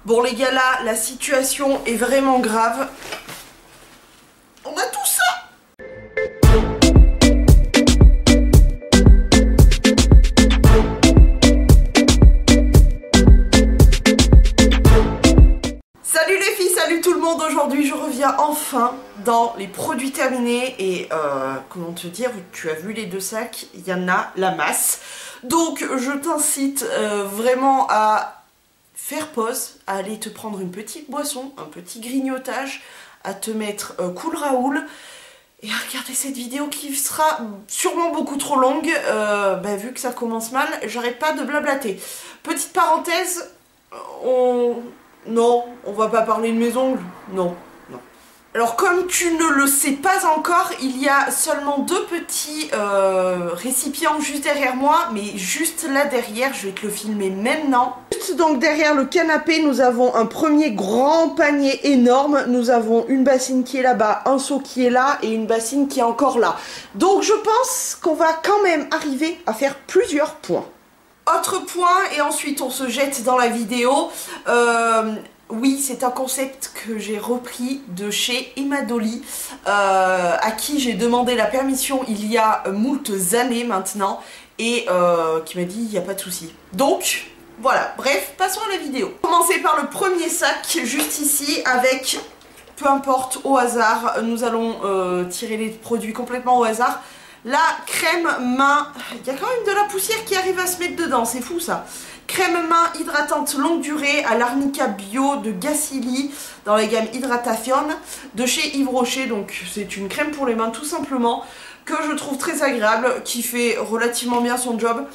Bon les gars, là, la situation est vraiment grave. On a tout ça. Salut les filles, salut tout le monde. Aujourd'hui je reviens enfin dans les produits terminés. Et comment te dire, tu as vu les deux sacs, il y en a la masse. Donc je t'incite vraiment à faire pause, à aller te prendre une petite boisson, un petit grignotage, à te mettre cool Raoul et à regarder cette vidéo qui sera sûrement beaucoup trop longue. Vu que ça commence mal, j'arrête pas de blablater. Petite parenthèse, non, on va pas parler de mes ongles, non. Alors comme tu ne le sais pas encore, il y a seulement deux petits récipients juste derrière moi, mais juste là derrière, je vais te le filmer maintenant. Juste donc derrière le canapé, nous avons un premier grand panier énorme, nous avons une bassine qui est là-bas, un seau qui est là et une bassine qui est encore là. Donc je pense qu'on va quand même arriver à faire plusieurs points. Autre point, et ensuite on se jette dans la vidéo. Oui, c'est un concept que j'ai repris de chez Emma Dolly, à qui j'ai demandé la permission il y a moultes années maintenant, et qui m'a dit il n'y a pas de souci. Donc, voilà, bref, passons à la vidéo. Commencer par le premier sac, juste ici, avec, peu importe, au hasard, nous allons tirer les produits complètement au hasard. La crème main, il y a quand même de la poussière qui arrive à se mettre dedans, c'est fou ça. Crème main hydratante longue durée à l'arnica bio de Gassili dans la gamme Hydrataffion de chez Yves Rocher. Donc c'est une crème pour les mains tout simplement que je trouve très agréable, qui fait relativement bien son job.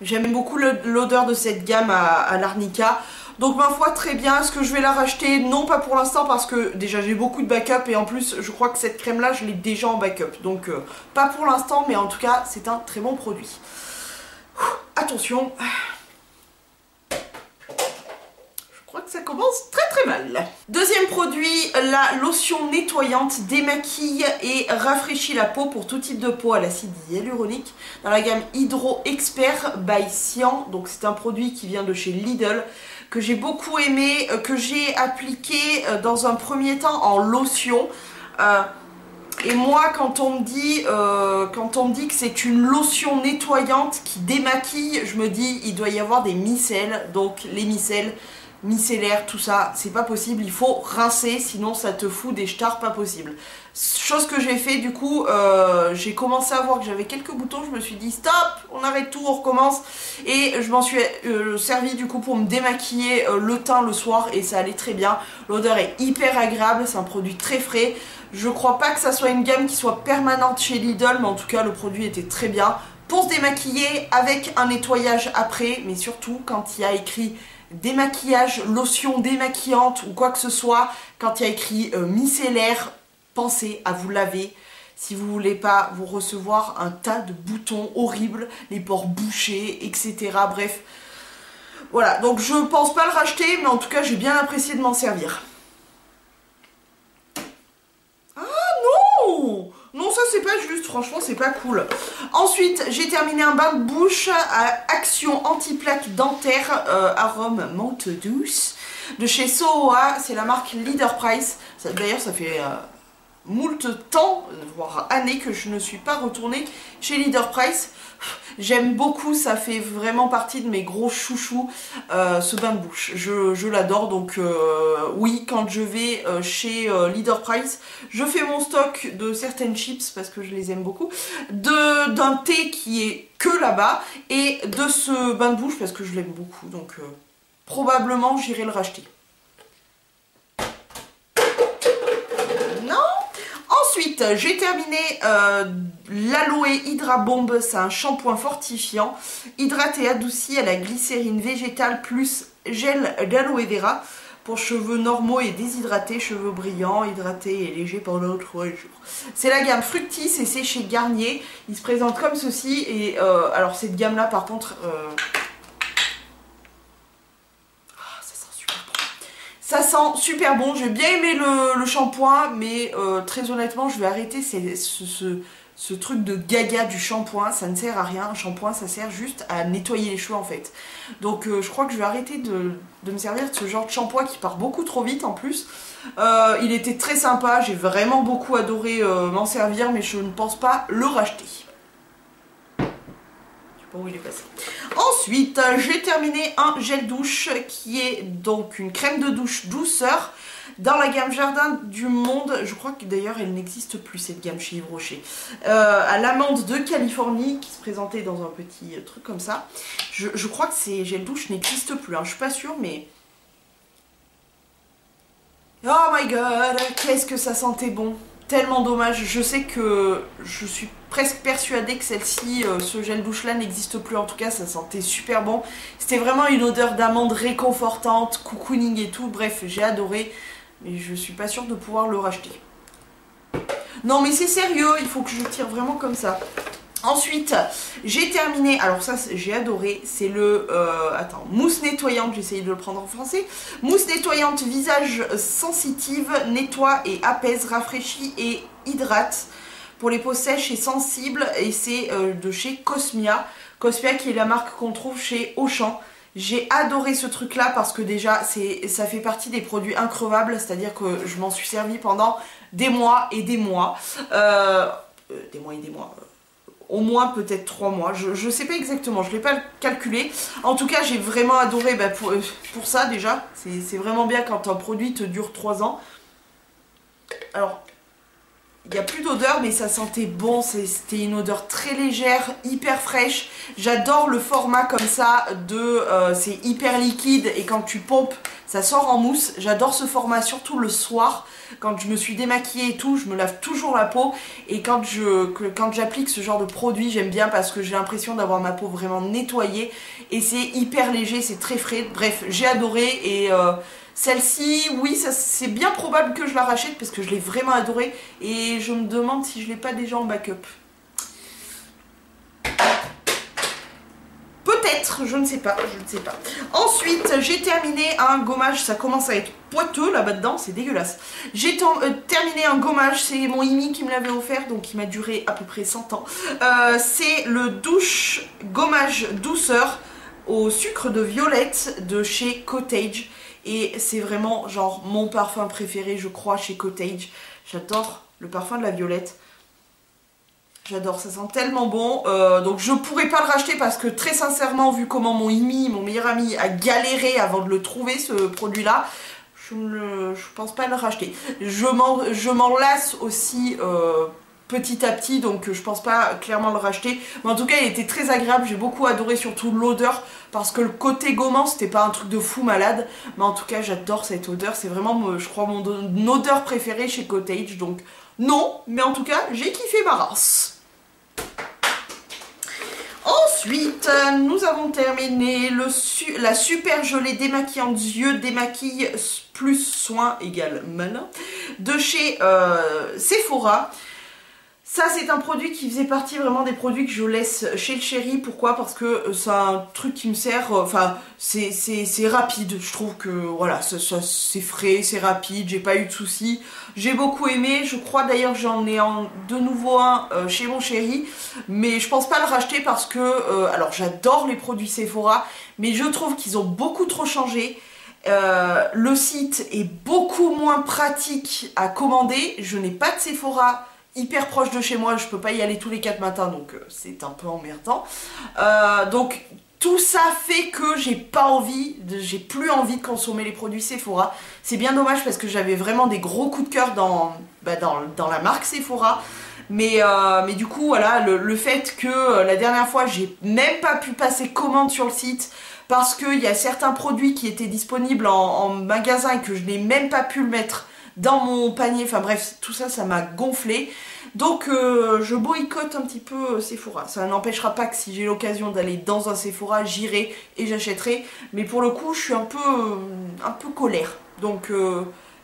J'aime beaucoup l'odeur de cette gamme à l'arnica. Donc ma foi très bien. Est-ce que je vais la racheter? Non, pas pour l'instant parce que déjà j'ai beaucoup de backup et en plus je crois que cette crème là je l'ai déjà en backup. Donc pas pour l'instant, mais en tout cas c'est un très bon produit. Attention. Je crois que ça commence très mal. Deuxième produit, la lotion nettoyante démaquille et rafraîchit la peau pour tout type de peau à l'acide hyaluronique dans la gamme Hydro Expert by Cyan. Donc c'est un produit qui vient de chez Lidl, que j'ai beaucoup aimé, que j'ai appliqué dans un premier temps en lotion. Et moi, quand on me dit que c'est une lotion nettoyante qui démaquille, je me dis il doit y avoir des micelles. Donc les micelles, micellaire, tout ça, c'est pas possible, il faut rincer, sinon ça te fout des stars pas possible. Chose que j'ai fait, du coup, j'ai commencé à voir que j'avais quelques boutons, je me suis dit stop, on arrête tout, on recommence, et je m'en suis servi du coup pour me démaquiller le teint le soir, et ça allait très bien. L'odeur est hyper agréable, c'est un produit très frais. Je crois pas que ça soit une gamme qui soit permanente chez Lidl, mais en tout cas le produit était très bien pour se démaquiller avec un nettoyage après, mais surtout quand il y a écrit démaquillage, lotion démaquillante ou quoi que ce soit, quand il y a écrit micellaire, pensez à vous laver si vous voulez pas vous recevoir un tas de boutons horribles, les pores bouchés, etc. Bref, voilà, donc je pense pas le racheter, mais en tout cas j'ai bien apprécié de m'en servir. Ah non! Non, ça c'est pas juste, franchement c'est pas cool. Ensuite, j'ai terminé un bain de bouche à action anti-plaque dentaire arôme menthe douce de chez Sohoa, c'est la marque Leader Price. D'ailleurs ça fait moult temps, voire années que je ne suis pas retournée chez Leader Price. J'aime beaucoup, ça fait vraiment partie de mes gros chouchous, ce bain de bouche. Je l'adore, donc oui, quand je vais chez Leader Price, je fais mon stock de certaines chips, parce que je les aime beaucoup, d'un thé qui est que là-bas, et de ce bain de bouche, parce que je l'aime beaucoup, donc probablement j'irai le racheter. Ensuite, j'ai terminé l'Aloe Hydra Bomb, c'est un shampoing fortifiant, hydraté et adouci à la glycérine végétale plus gel d'aloe vera pour cheveux normaux et déshydratés, cheveux brillants, hydratés et légers pendant 3 jours. C'est la gamme Fructis et c'est chez Garnier, il se présente comme ceci et alors cette gamme là par contre... Ça sent super bon, j'ai bien aimé le shampoing, mais très honnêtement, je vais arrêter ce truc de gaga du shampoing, ça ne sert à rien. Un shampoing, ça sert juste à nettoyer les cheveux en fait. Donc je crois que je vais arrêter de me servir de ce genre de shampoing qui part beaucoup trop vite en plus. Il était très sympa, j'ai vraiment beaucoup adoré m'en servir, mais je ne pense pas le racheter. Je sais pas où il est passé. Ensuite, j'ai terminé un gel douche qui est donc une crème de douche douceur dans la gamme Jardin du Monde. Je crois que d'ailleurs elle n'existe plus cette gamme chez Yves Rocher. À l'amande de Californie qui se présentait dans un petit truc comme ça. Je crois que ces gels douche n'existent plus, hein. Je suis pas sûre mais... Oh my god, qu'est-ce que ça sentait bon. Tellement dommage, je sais que je suis presque persuadée que celle-ci, ce gel douche là n'existe plus, en tout cas ça sentait super bon. C'était vraiment une odeur d'amande réconfortante, cocooning et tout, bref j'ai adoré, mais je suis pas sûre de pouvoir le racheter. Non mais c'est sérieux, il faut que je tire vraiment comme ça. Ensuite, j'ai terminé, alors ça j'ai adoré, c'est le, mousse nettoyante, j'ai essayé de le prendre en français. Mousse nettoyante visage sensitive, nettoie et apaise, rafraîchit et hydrate pour les peaux sèches et sensibles. Et c'est de chez Cosmia. Cosmia qui est la marque qu'on trouve chez Auchan. J'ai adoré ce truc là parce que déjà ça fait partie des produits increvables, c'est-à-dire que je m'en suis servi pendant des mois et des mois. Au moins peut-être 3 mois, je sais pas exactement, je l'ai pas calculé. En tout cas j'ai vraiment adoré pour ça déjà, c'est vraiment bien quand un produit te dure 3 ans. Alors, il n'y a plus d'odeur mais ça sentait bon, c'était une odeur très légère, hyper fraîche. J'adore le format comme ça, c'est hyper liquide et quand tu pompes ça sort en mousse. J'adore ce format surtout le soir. Quand je me suis démaquillée et tout, je me lave toujours la peau. Et quand j'applique ce genre de produit, j'aime bien parce que j'ai l'impression d'avoir ma peau vraiment nettoyée. Et c'est hyper léger, c'est très frais. Bref, j'ai adoré. Et celle-ci, oui, c'est bien probable que je la rachète parce que je l'ai vraiment adorée. Et je me demande si je l'ai pas déjà en backup. Peut-être, je ne sais pas. Ensuite, j'ai terminé un gommage, ça commence à être poiteux là-bas dedans, c'est dégueulasse. J'ai terminé un gommage, c'est mon Imi qui me l'avait offert, donc il m'a duré à peu près 100 ans. C'est le douche gommage douceur au sucre de violette de chez Cottage. Et c'est vraiment genre mon parfum préféré, je crois, chez Cottage. J'adore le parfum de la violette. J'adore, ça sent tellement bon, donc je pourrais pas le racheter parce que très sincèrement, vu comment mon Imi, mon meilleur ami, a galéré avant de le trouver ce produit là, je pense pas le racheter. Je m'en lasse aussi petit à petit, donc je pense pas clairement le racheter. Mais en tout cas il était très agréable, j'ai beaucoup adoré surtout l'odeur, parce que le côté gommant c'était pas un truc de fou malade, mais en tout cas j'adore cette odeur, c'est vraiment je crois mon odeur préférée chez Cottage, donc non, mais en tout cas j'ai kiffé ma race. Ensuite, nous avons terminé la super gelée démaquillante yeux, démaquille plus soin égale malin, de chez Sephora. Ça c'est un produit qui faisait partie vraiment des produits que je laisse chez le chéri. Pourquoi? Parce que c'est un truc qui me sert, enfin c'est rapide, je trouve que voilà, c'est frais, c'est rapide, j'ai pas eu de soucis. J'ai beaucoup aimé, je crois d'ailleurs j'en ai de nouveau un chez mon chéri, mais je pense pas le racheter parce que, alors j'adore les produits Sephora, mais je trouve qu'ils ont beaucoup trop changé. Le site est beaucoup moins pratique à commander, je n'ai pas de Sephora hyper proche de chez moi, je peux pas y aller tous les 4 matins, donc c'est un peu emmerdant. Donc tout ça fait que j'ai plus envie de consommer les produits Sephora. C'est bien dommage parce que j'avais vraiment des gros coups de cœur dans la marque Sephora. Mais du coup voilà, le fait que la dernière fois j'ai même pas pu passer commande sur le site parce qu'il y a certains produits qui étaient disponibles en magasin et que je n'ai même pas pu le mettre dans mon panier, enfin bref, tout ça, ça m'a gonflé. Donc je boycotte un petit peu Sephora. Ça n'empêchera pas que si j'ai l'occasion d'aller dans un Sephora, j'irai et j'achèterai. Mais pour le coup, je suis un peu colère. Donc,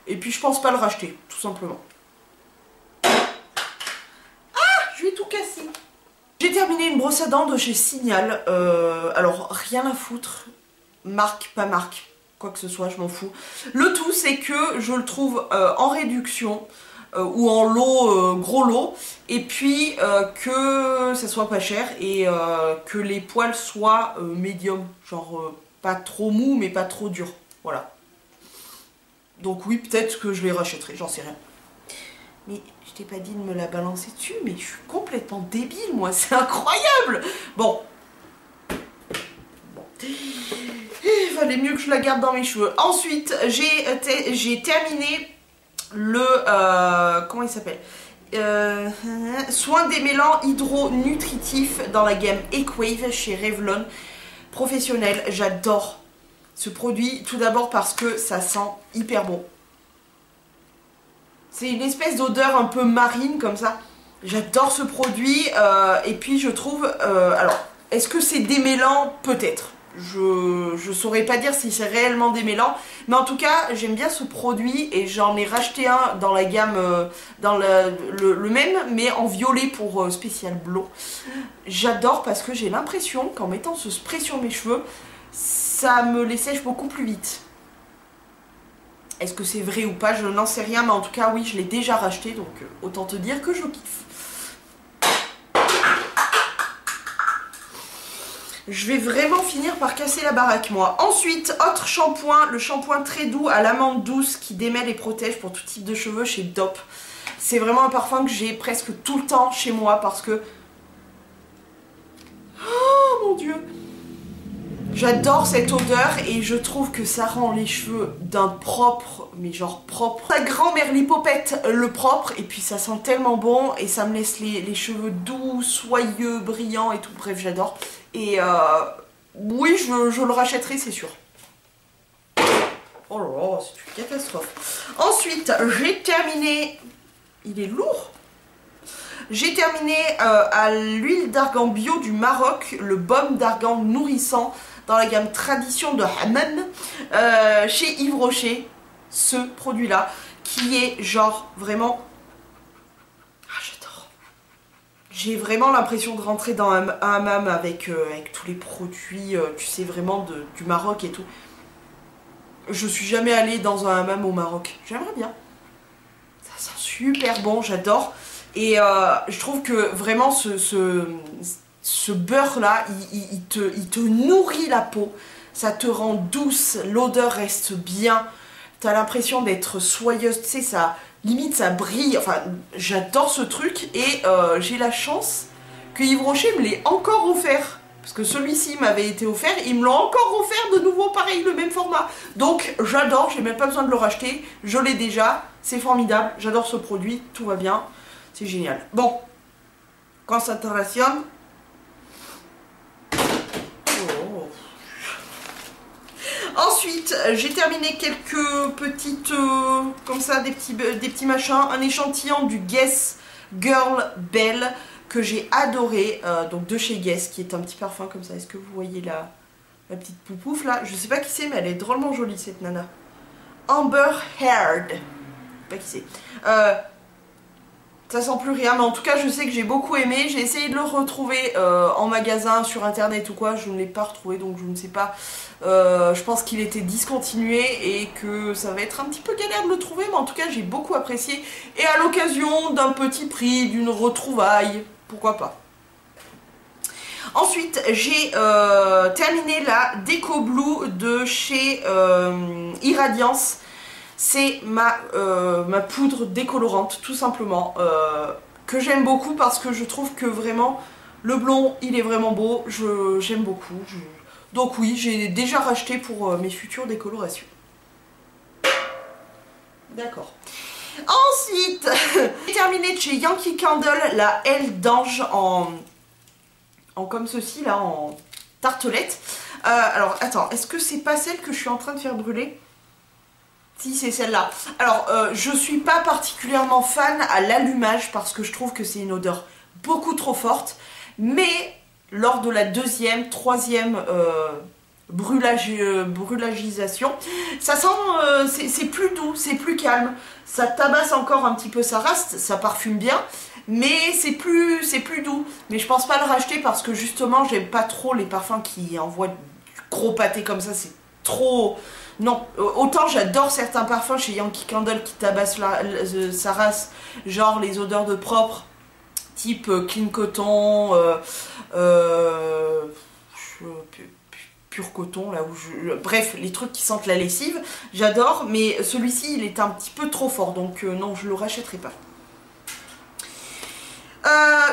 et puis je pense pas le racheter, tout simplement. Ah, je vais tout casser. J'ai terminé une brosse à dents de chez Signal. Alors, rien à foutre. Marque, pas marque. Quoi que ce soit, je m'en fous. Le tout, c'est que je le trouve en réduction. ou en lot, gros lot, et puis que ça soit pas cher et que les poils soient médium, genre pas trop mou mais pas trop dur, voilà. Donc oui, peut-être que je les rachèterai, j'en sais rien. Mais je t'ai pas dit de me la balancer dessus, mais je suis complètement débile moi, c'est incroyable. Bon. Il valait mieux que je la garde dans mes cheveux. Ensuite, j'ai terminé le... comment il s'appelle, soin démêlant hydro-nutritif dans la gamme Equave chez Revlon professionnel. J'adore ce produit, tout d'abord parce que ça sent hyper bon. C'est une espèce d'odeur un peu marine comme ça. J'adore ce produit et puis je trouve... alors, est-ce que c'est démêlant? Peut-être. Je saurais pas dire si c'est réellement démêlant, mais en tout cas j'aime bien ce produit et j'en ai racheté un dans la gamme, dans le même mais en violet pour spécial blond. J'adore parce que j'ai l'impression qu'en mettant ce spray sur mes cheveux, ça me les sèche beaucoup plus vite. Est-ce que c'est vrai ou pas, je n'en sais rien, mais en tout cas oui, je l'ai déjà racheté, donc autant te dire que je kiffe. Je vais vraiment finir par casser la baraque moi. Ensuite, autre shampoing, le shampoing très doux à l'amande douce qui démêle et protège pour tout type de cheveux chez Dop. C'est vraiment un parfum que j'ai presque tout le temps chez moi parce que... Oh mon dieu! J'adore cette odeur et je trouve que ça rend les cheveux d'un propre, mais genre propre. Ta grand-mère l'hypopète le propre et puis ça sent tellement bon et ça me laisse les cheveux doux, soyeux, brillants et tout. Bref, j'adore. Et oui, je le rachèterai, c'est sûr. Oh là là, c'est une catastrophe. Ensuite, j'ai terminé... Il est lourd. J'ai terminé à l'huile d'argan bio du Maroc, le baume d'argan nourrissant dans la gamme Tradition de Hammam chez Yves Rocher. Ce produit-là qui est genre vraiment... Ah, j'adore. J'ai vraiment l'impression de rentrer dans un hammam avec tous les produits, tu sais, vraiment du Maroc et tout. Je suis jamais allée dans un hammam au Maroc. J'aimerais bien. Ça sent super bon, j'adore. Et je trouve que vraiment ce beurre là, il te nourrit la peau, ça te rend douce, l'odeur reste bien, t'as l'impression d'être soyeuse, tu sais, ça, limite ça brille, enfin j'adore ce truc et j'ai la chance que Yves Rocher me l'ait encore offert, parce que celui-ci m'avait été offert, ils me l'ont encore offert de nouveau pareil, le même format, donc j'adore, j'ai même pas besoin de le racheter, je l'ai déjà, c'est formidable, j'adore ce produit, tout va bien. C'est génial. Bon, concentration. Oh. Ensuite, j'ai terminé quelques petites, comme ça, des petits machins. Un échantillon du Guess Girl Belle que j'ai adoré, donc de chez Guess, qui est un petit parfum comme ça. Est-ce que vous voyez la petite poupouf là? Je sais pas qui c'est, mais elle est drôlement jolie cette nana. Amber Heard. Je sais pas qui c'est. Ça sent plus rien, mais en tout cas je sais que j'ai beaucoup aimé. J'ai essayé de le retrouver en magasin, sur internet ou quoi, je ne l'ai pas retrouvé, donc je ne sais pas. Je pense qu'il était discontinué et que ça va être un petit peu galère de le trouver, mais en tout cas j'ai beaucoup apprécié. Et à l'occasion d'un petit prix, d'une retrouvaille, pourquoi pas. Ensuite j'ai terminé la Déco Blue de chez Irradiance. C'est ma poudre décolorante, tout simplement, que j'aime beaucoup parce que je trouve que vraiment, le blond, il est vraiment beau, j'aime beaucoup. Donc oui, j'ai déjà racheté pour mes futures décolorations. D'accord. Ensuite, j'ai terminé de chez Yankee Candle la aile d'ange en comme ceci, là, en tartelette. Alors, attends, est-ce que c'est pas celle que je suis en train de faire brûler ? Si, c'est celle-là. Alors, je suis pas particulièrement fan à l'allumage parce que je trouve que c'est une odeur beaucoup trop forte. Mais lors de la deuxième, troisième brûlagisation, ça sent, c'est plus doux, c'est plus calme. Ça tabasse encore un petit peu, ça reste, ça parfume bien. Mais c'est plus doux. Mais je pense pas le racheter parce que justement, j'aime pas trop les parfums qui envoient du gros pâté comme ça. C'est trop Non, autant j'adore certains parfums chez Yankee Candle qui tabassent sa race, genre les odeurs de propre, type Clean Coton, pur coton, là où bref, les trucs qui sentent la lessive, j'adore, mais celui-ci il est un petit peu trop fort, donc non, je le rachèterai pas.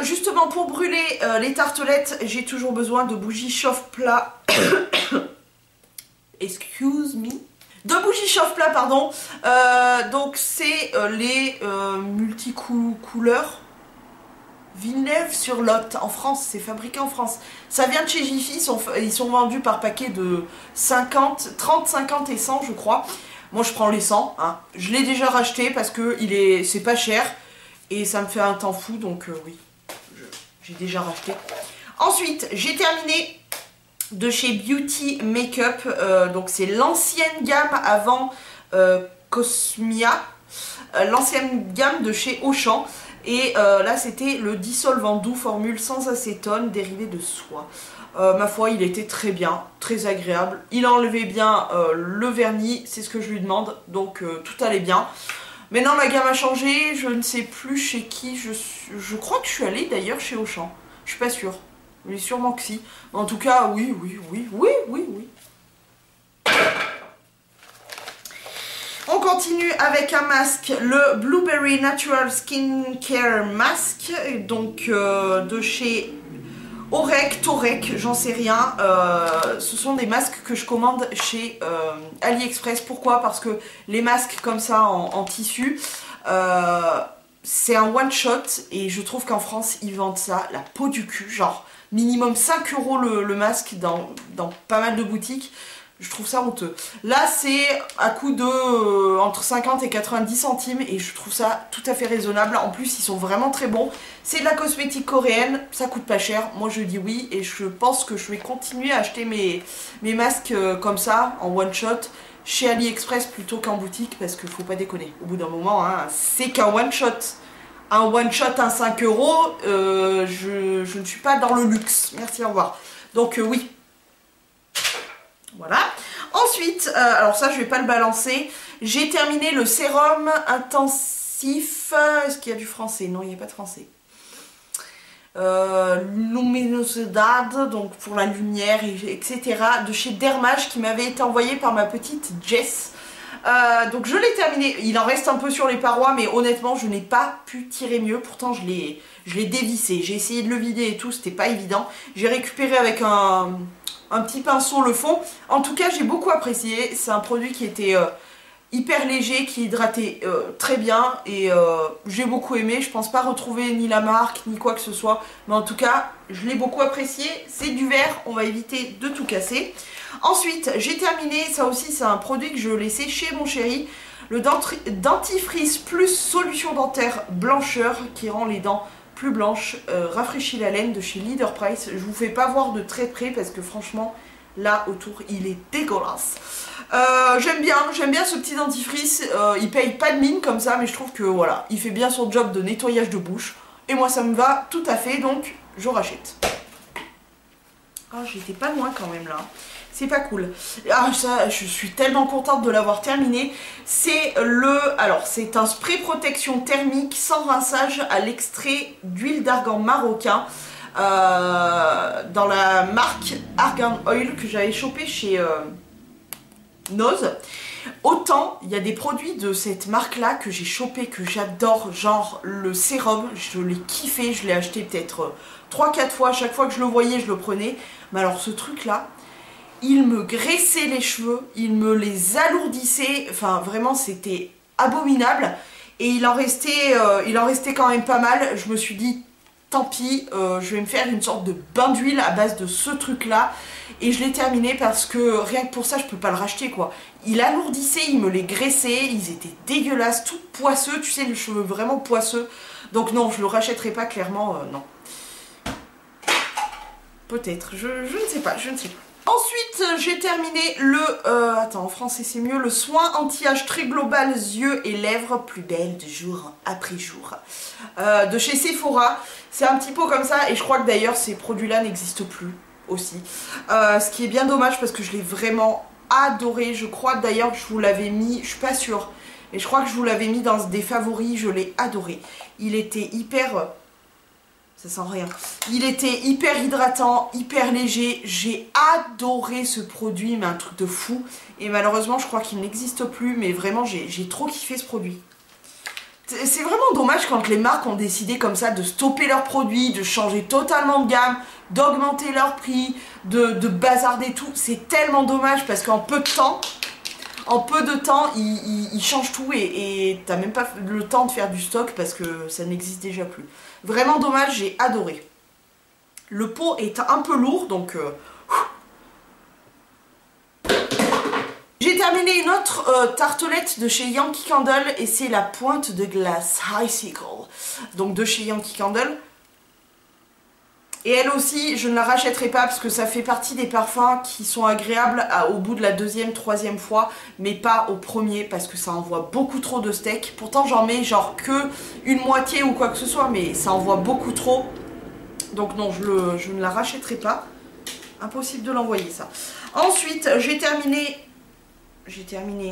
Justement, pour brûler les tartelettes, j'ai toujours besoin de bougies chauffe-plat. Excuse me. De bougies chauffe-plat, pardon. Donc c'est les multicouleurs Villeneuve-sur-Lot en France, c'est fabriqué en France. Ça vient de chez Jiffy, ils sont vendus par paquet de 50, 30, 50 et 100 je crois. Moi je prends les 100, hein. Je l'ai déjà racheté parce que c'est pas cher et ça me fait un temps fou, donc oui, j'ai déjà racheté. Ensuite, j'ai terminé de chez Beauty Makeup, donc c'est l'ancienne gamme avant Cosmia, l'ancienne gamme de chez Auchan. Et là c'était le dissolvant doux formule sans acétone dérivé de soie. Ma foi, il était très bien, très agréable. Il enlevait bien le vernis, c'est ce que je lui demande, donc tout allait bien. Maintenant la gamme a changé, je ne sais plus chez qui, je crois que je suis allée d'ailleurs chez Auchan. Je suis pas sûre, mais sûrement que si. En tout cas, oui. On continue avec un masque, le Blueberry Natural Skincare Mask, donc de chez Orek, Torek, j'en sais rien. Ce sont des masques que je commande chez AliExpress. Pourquoi? Parce que les masques comme ça en tissu, c'est un one shot et je trouve qu'en France ils vendent ça la peau du cul, genre minimum 5 € le masque dans pas mal de boutiques. Je trouve ça honteux. Là, c'est à coût de entre 50 et 90 centimes et je trouve ça tout à fait raisonnable. En plus, ils sont vraiment très bons. C'est de la cosmétique coréenne, ça coûte pas cher. Moi, je dis oui et je pense que je vais continuer à acheter mes masques comme ça, en one shot, chez AliExpress plutôt qu'en boutique parce qu'il faut pas déconner. Au bout d'un moment, hein, c'est qu'un one shot. Un one shot à 5 €, je ne suis pas dans le luxe. Merci, au revoir. Donc oui. Voilà. Ensuite, alors ça je vais pas le balancer, j'ai terminé le sérum intensif, est-ce qu'il y a du français? Non, il n'y a pas de français. Luminosidad, donc pour la lumière, etc. de chez Dermage qui m'avait été envoyé par ma petite Jess. Donc je l'ai terminé, il en reste un peu sur les parois mais honnêtement je n'ai pas pu tirer mieux, pourtant je l'ai dévissé, j'ai essayé de le vider et tout, c'était pas évident. J'ai récupéré avec un petit pinceau le fond. En tout cas j'ai beaucoup apprécié, c'est un produit qui était hyper léger, qui hydratait très bien et j'ai beaucoup aimé. Je pense pas retrouver ni la marque ni quoi que ce soit, mais en tout cas je l'ai beaucoup apprécié. C'est du verre, on va éviter de tout casser. Ensuite j'ai terminé, ça aussi c'est un produit que je laissais chez mon chéri, le dentifrice plus solution dentaire blancheur qui rend les dents plus blanches, rafraîchit la laine de chez Leader Price. Je vous fais pas voir de très près parce que franchement là autour il est dégueulasse. J'aime bien ce petit dentifrice, il paye pas de mine comme ça mais je trouve que voilà, il fait bien son job de nettoyage de bouche et moi ça me va tout à fait, donc je rachète. Oh, j'étais pas loin quand même là. C'est pas cool. Ah, ça, je suis tellement contente de l'avoir terminé. C'est c'est un spray protection thermique sans rinçage à l'extrait d'huile d'argan marocain dans la marque Argan Oil que j'avais chopé chez Nose. Autant il y a des produits de cette marque là que j'ai chopé, que j'adore, genre le sérum, je l'ai kiffé, je l'ai acheté peut-être 3-4 fois, chaque fois que je le voyais je le prenais. Mais alors ce truc là, il me graissait les cheveux, il me les alourdissait, enfin vraiment c'était abominable. Et il en restait quand même pas mal. Je me suis dit tant pis, je vais me faire une sorte de bain d'huile à base de ce truc là. Et je l'ai terminé parce que rien que pour ça je peux pas le racheter quoi. Il alourdissait, il me les graissait, ils étaient dégueulasses, tout poisseux, tu sais les cheveux vraiment poisseux. Donc non, je le rachèterai pas clairement, non. Peut-être, je ne sais pas, je ne sais pas. Ensuite, j'ai terminé le, attends, en français c'est mieux, le soin anti-âge très global yeux et lèvres plus belles de jour après jour. De chez Sephora. C'est un petit pot comme ça et je crois que d'ailleurs ces produits-là n'existent plus aussi. Ce qui est bien dommage parce que je l'ai vraiment adoré. Je crois d'ailleurs que je vous l'avais mis, je suis pas sûre, mais je crois que je vous l'avais mis dans des favoris, je l'ai adoré. Il était hyper... ça sent rien. Il était hyper hydratant, hyper léger. J'ai adoré ce produit, mais un truc de fou. Et malheureusement, je crois qu'il n'existe plus, mais vraiment, j'ai trop kiffé ce produit. C'est vraiment dommage quand les marques ont décidé comme ça de stopper leurs produits, de changer totalement de gamme, d'augmenter leur prix, de bazarder tout. C'est tellement dommage parce qu'en peu de temps, ils changent tout et t'as même pas le temps de faire du stock parce que ça n'existe déjà plus. Vraiment dommage, j'ai adoré. Le pot est un peu lourd, donc... J'ai terminé une autre tartelette de chez Yankee Candle et c'est la pointe de glace Icicle, donc de chez Yankee Candle. Et elle aussi, je ne la rachèterai pas parce que ça fait partie des parfums qui sont agréables au bout de la deuxième, troisième fois, mais pas au premier parce que ça envoie beaucoup trop de steak. Pourtant j'en mets genre que une moitié ou quoi que ce soit, mais ça envoie beaucoup trop. Donc non, je ne la rachèterai pas. Impossible de l'envoyer ça. Ensuite, j'ai terminé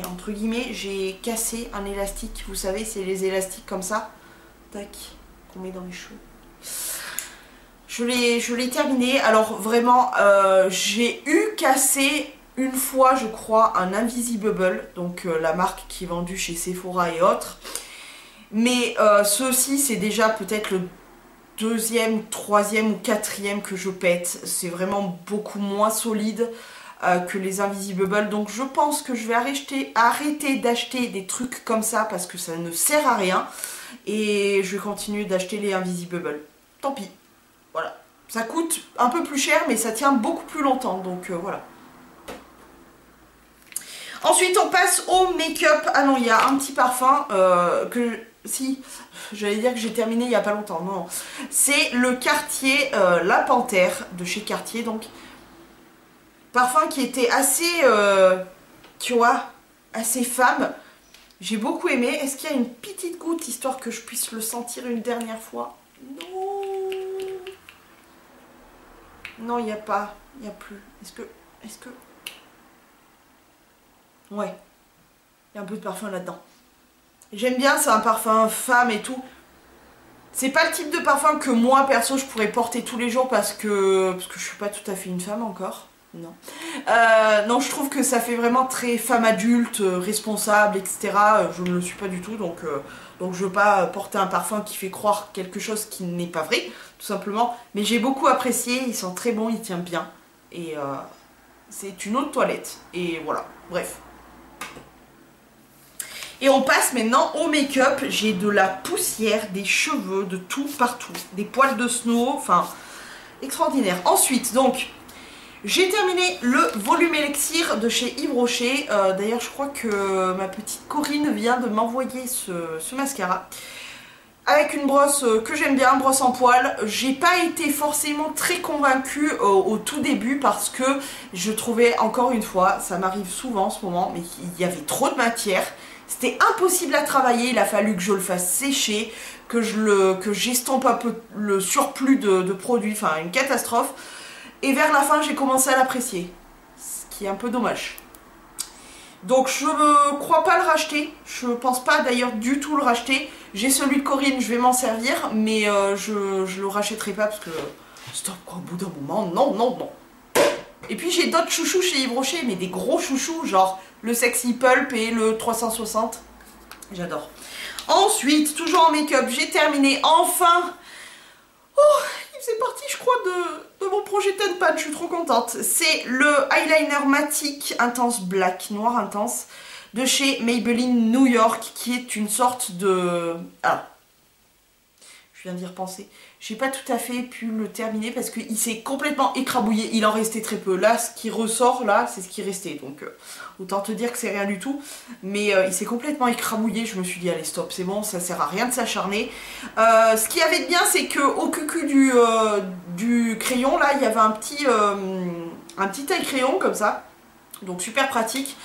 entre guillemets, j'ai cassé un élastique. Vous savez, c'est les élastiques comme ça. Tac, qu'on met dans les cheveux. Je l'ai terminé. Alors vraiment, j'ai eu cassé une fois, je crois, un Invisibubble, donc la marque qui est vendue chez Sephora et autres. Mais ceci, c'est déjà peut-être le deuxième, troisième ou quatrième que je pète. C'est vraiment beaucoup moins solide que les Invisibubble. Donc je pense que je vais arrêter d'acheter des trucs comme ça parce que ça ne sert à rien. Et je vais continuer d'acheter les Invisibubble. Tant pis. Voilà, ça coûte un peu plus cher mais ça tient beaucoup plus longtemps, donc voilà. Ensuite on passe au make-up. Ah non, il y a un petit parfum si, j'allais dire que j'ai terminé il n'y a pas longtemps, non. C'est le Cartier La Panthère de chez Cartier, donc parfum qui était assez, tu vois, assez femme. J'ai beaucoup aimé. Est-ce qu'il y a une petite goutte histoire que je puisse le sentir une dernière fois? Non. Non, il n'y a pas. Il n'y a plus. Est-ce que... Ouais. Il y a un peu de parfum là-dedans. J'aime bien, c'est un parfum femme et tout. C'est pas le type de parfum que moi, perso, je pourrais porter tous les jours parce que je suis pas tout à fait une femme encore. Non. Non, je trouve que ça fait vraiment très femme adulte, responsable, etc. Je ne le suis pas du tout, donc je veux pas porter un parfum qui fait croire quelque chose qui n'est pas vrai, tout simplement. Mais j'ai beaucoup apprécié, il sent très bon, il tient bien. Et c'est une autre toilette. Et voilà, bref. Et on passe maintenant au make-up. J'ai de la poussière, des cheveux, de tout partout. Des poils de snow, enfin, extraordinaire. Ensuite, donc... j'ai terminé le volume élixir de chez Yves Rocher. D'ailleurs, je crois que ma petite Corinne vient de m'envoyer ce mascara. Avec une brosse que j'aime bien, brosse en poil. J'ai pas été forcément très convaincue au tout début parce que je trouvais, encore une fois, ça m'arrive souvent en ce moment, mais il y avait trop de matière. C'était impossible à travailler, il a fallu que je le fasse sécher, que j'estompe un peu le surplus de produits, enfin une catastrophe. Et vers la fin, j'ai commencé à l'apprécier, ce qui est un peu dommage. Donc je ne crois pas le racheter, je pense pas d'ailleurs du tout le racheter. J'ai celui de Corinne, je vais m'en servir, mais je le rachèterai pas parce que... stop quoi, au bout d'un moment, non, non, non. Et puis j'ai d'autres chouchous chez Yves Rocher, mais des gros chouchous, genre le Sexy Pulp et le 360. J'adore. Ensuite, toujours en make-up, j'ai terminé enfin... oh, c'est parti, je crois, de mon projet Ten Pad, je suis trop contente. C'est le eyeliner Matic Intense Black, noir intense, de chez Maybelline New York, qui est une sorte de... ah, je viens d'y repenser. J'ai pas tout à fait pu le terminer parce qu'il s'est complètement écrabouillé, il en restait très peu. Là, ce qui ressort, là, c'est ce qui restait, donc autant te dire que c'est rien du tout. Mais il s'est complètement écrabouillé, je me suis dit, allez stop, c'est bon, ça sert à rien de s'acharner. Ce qu'il y avait de bien, c'est qu'au cucu du crayon, là, il y avait un petit taille-crayon, comme ça. Donc super pratique.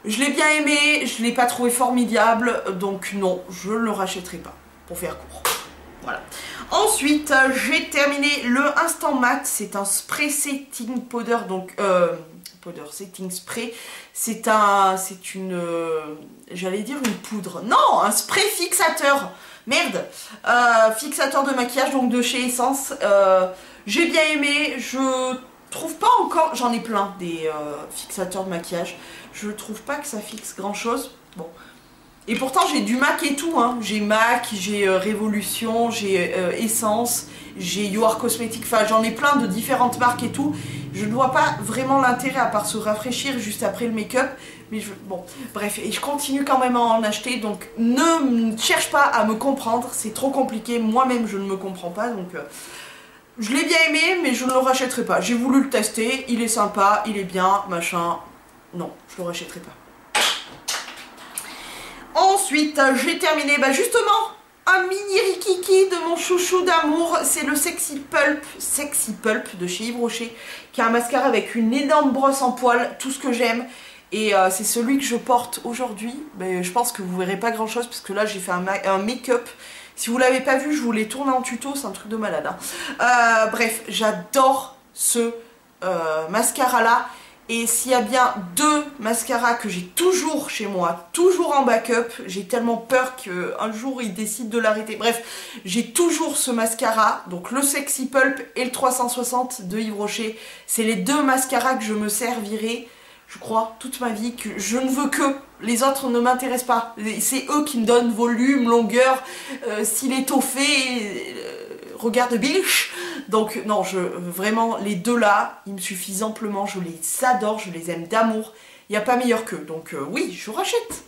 Je l'ai bien aimé, je l'ai pas trouvé formidable, donc non, je ne le rachèterai pas, pour faire court. Voilà. Ensuite, j'ai terminé le Instant Matte, c'est un spray setting powder, donc Powder Setting Spray. C'est une, j'allais dire une poudre. Non, un spray fixateur. Merde, fixateur de maquillage, donc de chez Essence. J'ai bien aimé, je trouve pas encore, j'en ai plein des fixateurs de maquillage. Je trouve pas que ça fixe grand chose. Bon. Et pourtant j'ai du MAC et tout, hein. J'ai MAC, j'ai Révolution, j'ai Essence, j'ai You Are Cosmetic, enfin j'en ai plein de différentes marques et tout. Je ne vois pas vraiment l'intérêt à part se rafraîchir juste après le make-up. Mais bon, bref, et je continue quand même à en acheter, donc ne cherche pas à me comprendre, c'est trop compliqué, moi-même je ne me comprends pas, donc je l'ai bien aimé, mais je ne le rachèterai pas. J'ai voulu le tester, il est sympa, il est bien, machin, non, je le rachèterai pas. Ensuite, j'ai terminé, bah justement, un mini rikiki de mon chouchou d'amour, c'est le Sexy Pulp de chez Yves Rocher, qui est un mascara avec une énorme brosse en poils, tout ce que j'aime, et c'est celui que je porte aujourd'hui, mais je pense que vous verrez pas grand chose, parce que là j'ai fait un make-up, si vous l'avez pas vu, je vous l'ai tourné en tuto, c'est un truc de malade, hein. Bref, j'adore ce mascara là. Et s'il y a bien deux mascaras que j'ai toujours chez moi, toujours en backup, j'ai tellement peur qu'un jour ils décident de l'arrêter. Bref, j'ai toujours ce mascara, donc le Sexy Pulp et le 360 de Yves Rocher. C'est les deux mascaras que je me servirai, je crois, toute ma vie, que je ne veux que. Les autres ne m'intéressent pas. C'est eux qui me donnent volume, longueur, style étoffé, regard de biche. Donc non, vraiment, les deux là, ils me suffisent amplement, je les adore, je les aime d'amour, il n'y a pas meilleur qu'eux, donc oui, je rachète.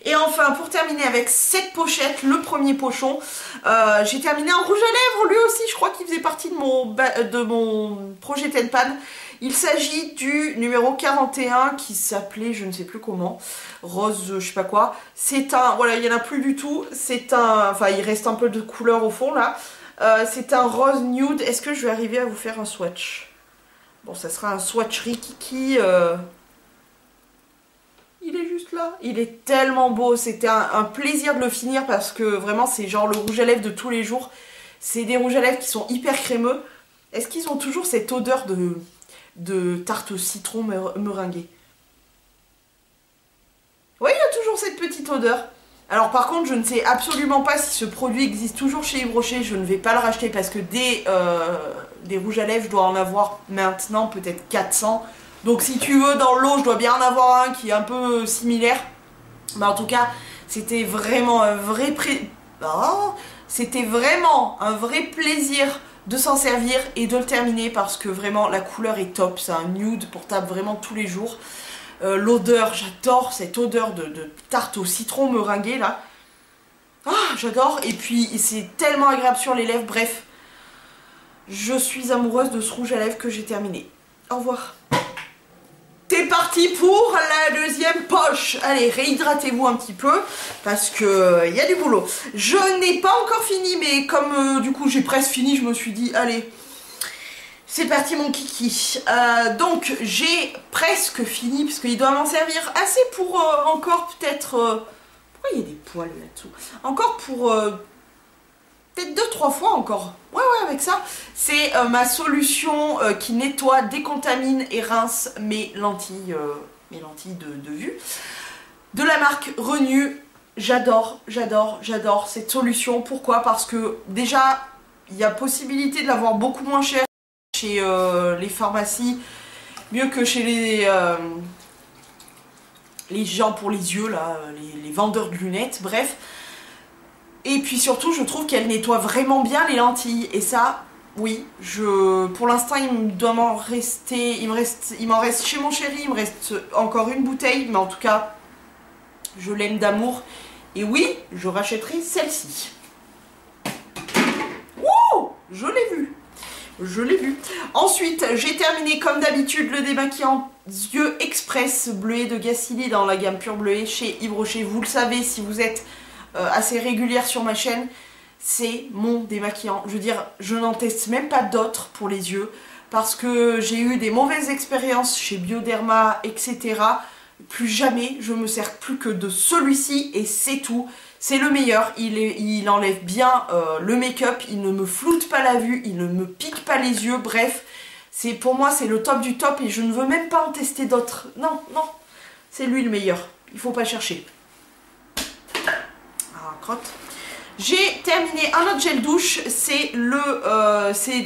Et enfin, pour terminer avec cette pochette, le premier pochon, j'ai terminé en rouge à lèvres, lui aussi, je crois qu'il faisait partie de mon projet Tenpan. Il s'agit du numéro 41 qui s'appelait, je ne sais plus comment, rose, je sais pas quoi. C'est un, voilà, il n'y en a plus du tout, c'est un, enfin il reste un peu de couleur au fond là. C'est un rose nude. Est-ce que je vais arriver à vous faire un swatch? Bon, ça sera un swatch rikiki. Il est juste là. Il est tellement beau. C'était un plaisir de le finir parce que vraiment, c'est genre le rouge à lèvres de tous les jours. C'est des rouges à lèvres qui sont hyper crémeux. Est-ce qu'ils ont toujours cette odeur de tarte au citron meringuée? Oui, il y a toujours cette petite odeur. Alors par contre, je ne sais absolument pas si ce produit existe toujours chez Yves Rocher, je ne vais pas le racheter parce que des rouges à lèvres, je dois en avoir maintenant peut-être 400. Donc si tu veux, dans l'eau, je dois bien en avoir un qui est un peu similaire. Mais en tout cas, c'était vraiment un vrai plaisir de s'en servir et de le terminer parce que vraiment la couleur est top, c'est un nude portable vraiment tous les jours. L'odeur, j'adore cette odeur de tarte au citron meringuée là. Ah, j'adore. Et puis c'est tellement agréable sur les lèvres. Bref, je suis amoureuse de ce rouge à lèvres que j'ai terminé. Au revoir. C'est parti pour la deuxième poche. Allez, réhydratez-vous un petit peu parce que y a du boulot. Je n'ai pas encore fini, mais comme du coup j'ai presque fini, je me suis dit allez. C'est parti mon kiki. Donc j'ai presque fini parce qu'il doit m'en servir assez pour encore peut-être... pourquoi il y a des poils là-dessous? Encore pour peut-être 2-3 fois encore. Ouais avec ça. C'est ma solution qui nettoie, décontamine et rince mes lentilles de vue. De la marque Renew. J'adore cette solution. Pourquoi? Parce que déjà il y a possibilité de l'avoir beaucoup moins cher chez les pharmacies, mieux que chez les gens pour les yeux là, les vendeurs de lunettes, bref. Et puis surtout je trouve qu'elle nettoie vraiment bien les lentilles et ça oui, pour l'instant il m'en reste chez mon chéri, il me reste encore une bouteille, mais en tout cas je l'aime d'amour et oui je rachèterai celle-ci. Wouh, je l'ai vu. Je l'ai vu. Ensuite, j'ai terminé comme d'habitude le démaquillant yeux express bleuet de Gacilly dans la gamme pure bleuet chez Yves Rocher. Vous le savez si vous êtes assez régulière sur ma chaîne, c'est mon démaquillant. Je veux dire, je n'en teste même pas d'autres pour les yeux parce que j'ai eu des mauvaises expériences chez Bioderma, etc. Plus jamais je me sers plus que de celui-ci et c'est tout. C'est le meilleur, il enlève bien le make-up, il ne me floute pas la vue, il ne me pique pas les yeux, bref, Pour moi, c'est le top du top et je ne veux même pas en tester d'autres. Non, non, c'est lui le meilleur. Il faut pas chercher. Ah, crotte. J'ai terminé un autre gel douche. C'est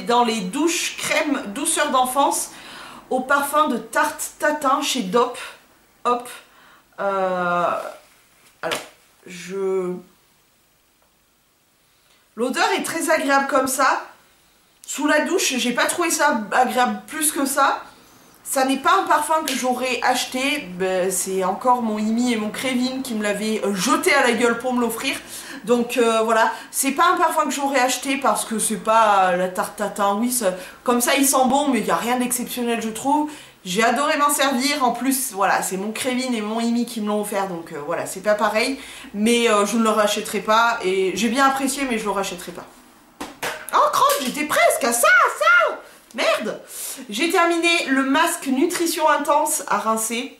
dans les douches crème douceur d'enfance au parfum de tarte tatin chez Dop. Hop. Alors, l'odeur est très agréable comme ça. Sous la douche, j'ai pas trouvé ça agréable plus que ça. Ça n'est pas un parfum que j'aurais acheté. Ben, c'est encore mon Imi et mon Krévin qui me l'avaient jeté à la gueule pour me l'offrir. Donc voilà, c'est pas un parfum que j'aurais acheté parce que c'est pas la tarte tatin. Oui, comme ça il sent bon, mais il n'y a rien d'exceptionnel je trouve. J'ai adoré m'en servir. En plus, voilà, c'est mon Krévin et mon Imi qui me l'ont offert. Donc voilà, c'est pas pareil. Mais je ne le rachèterai pas. Et j'ai bien apprécié, mais je le rachèterai pas. Oh crotte, j'étais presque à ça. Merde. J'ai terminé le masque nutrition intense à rincer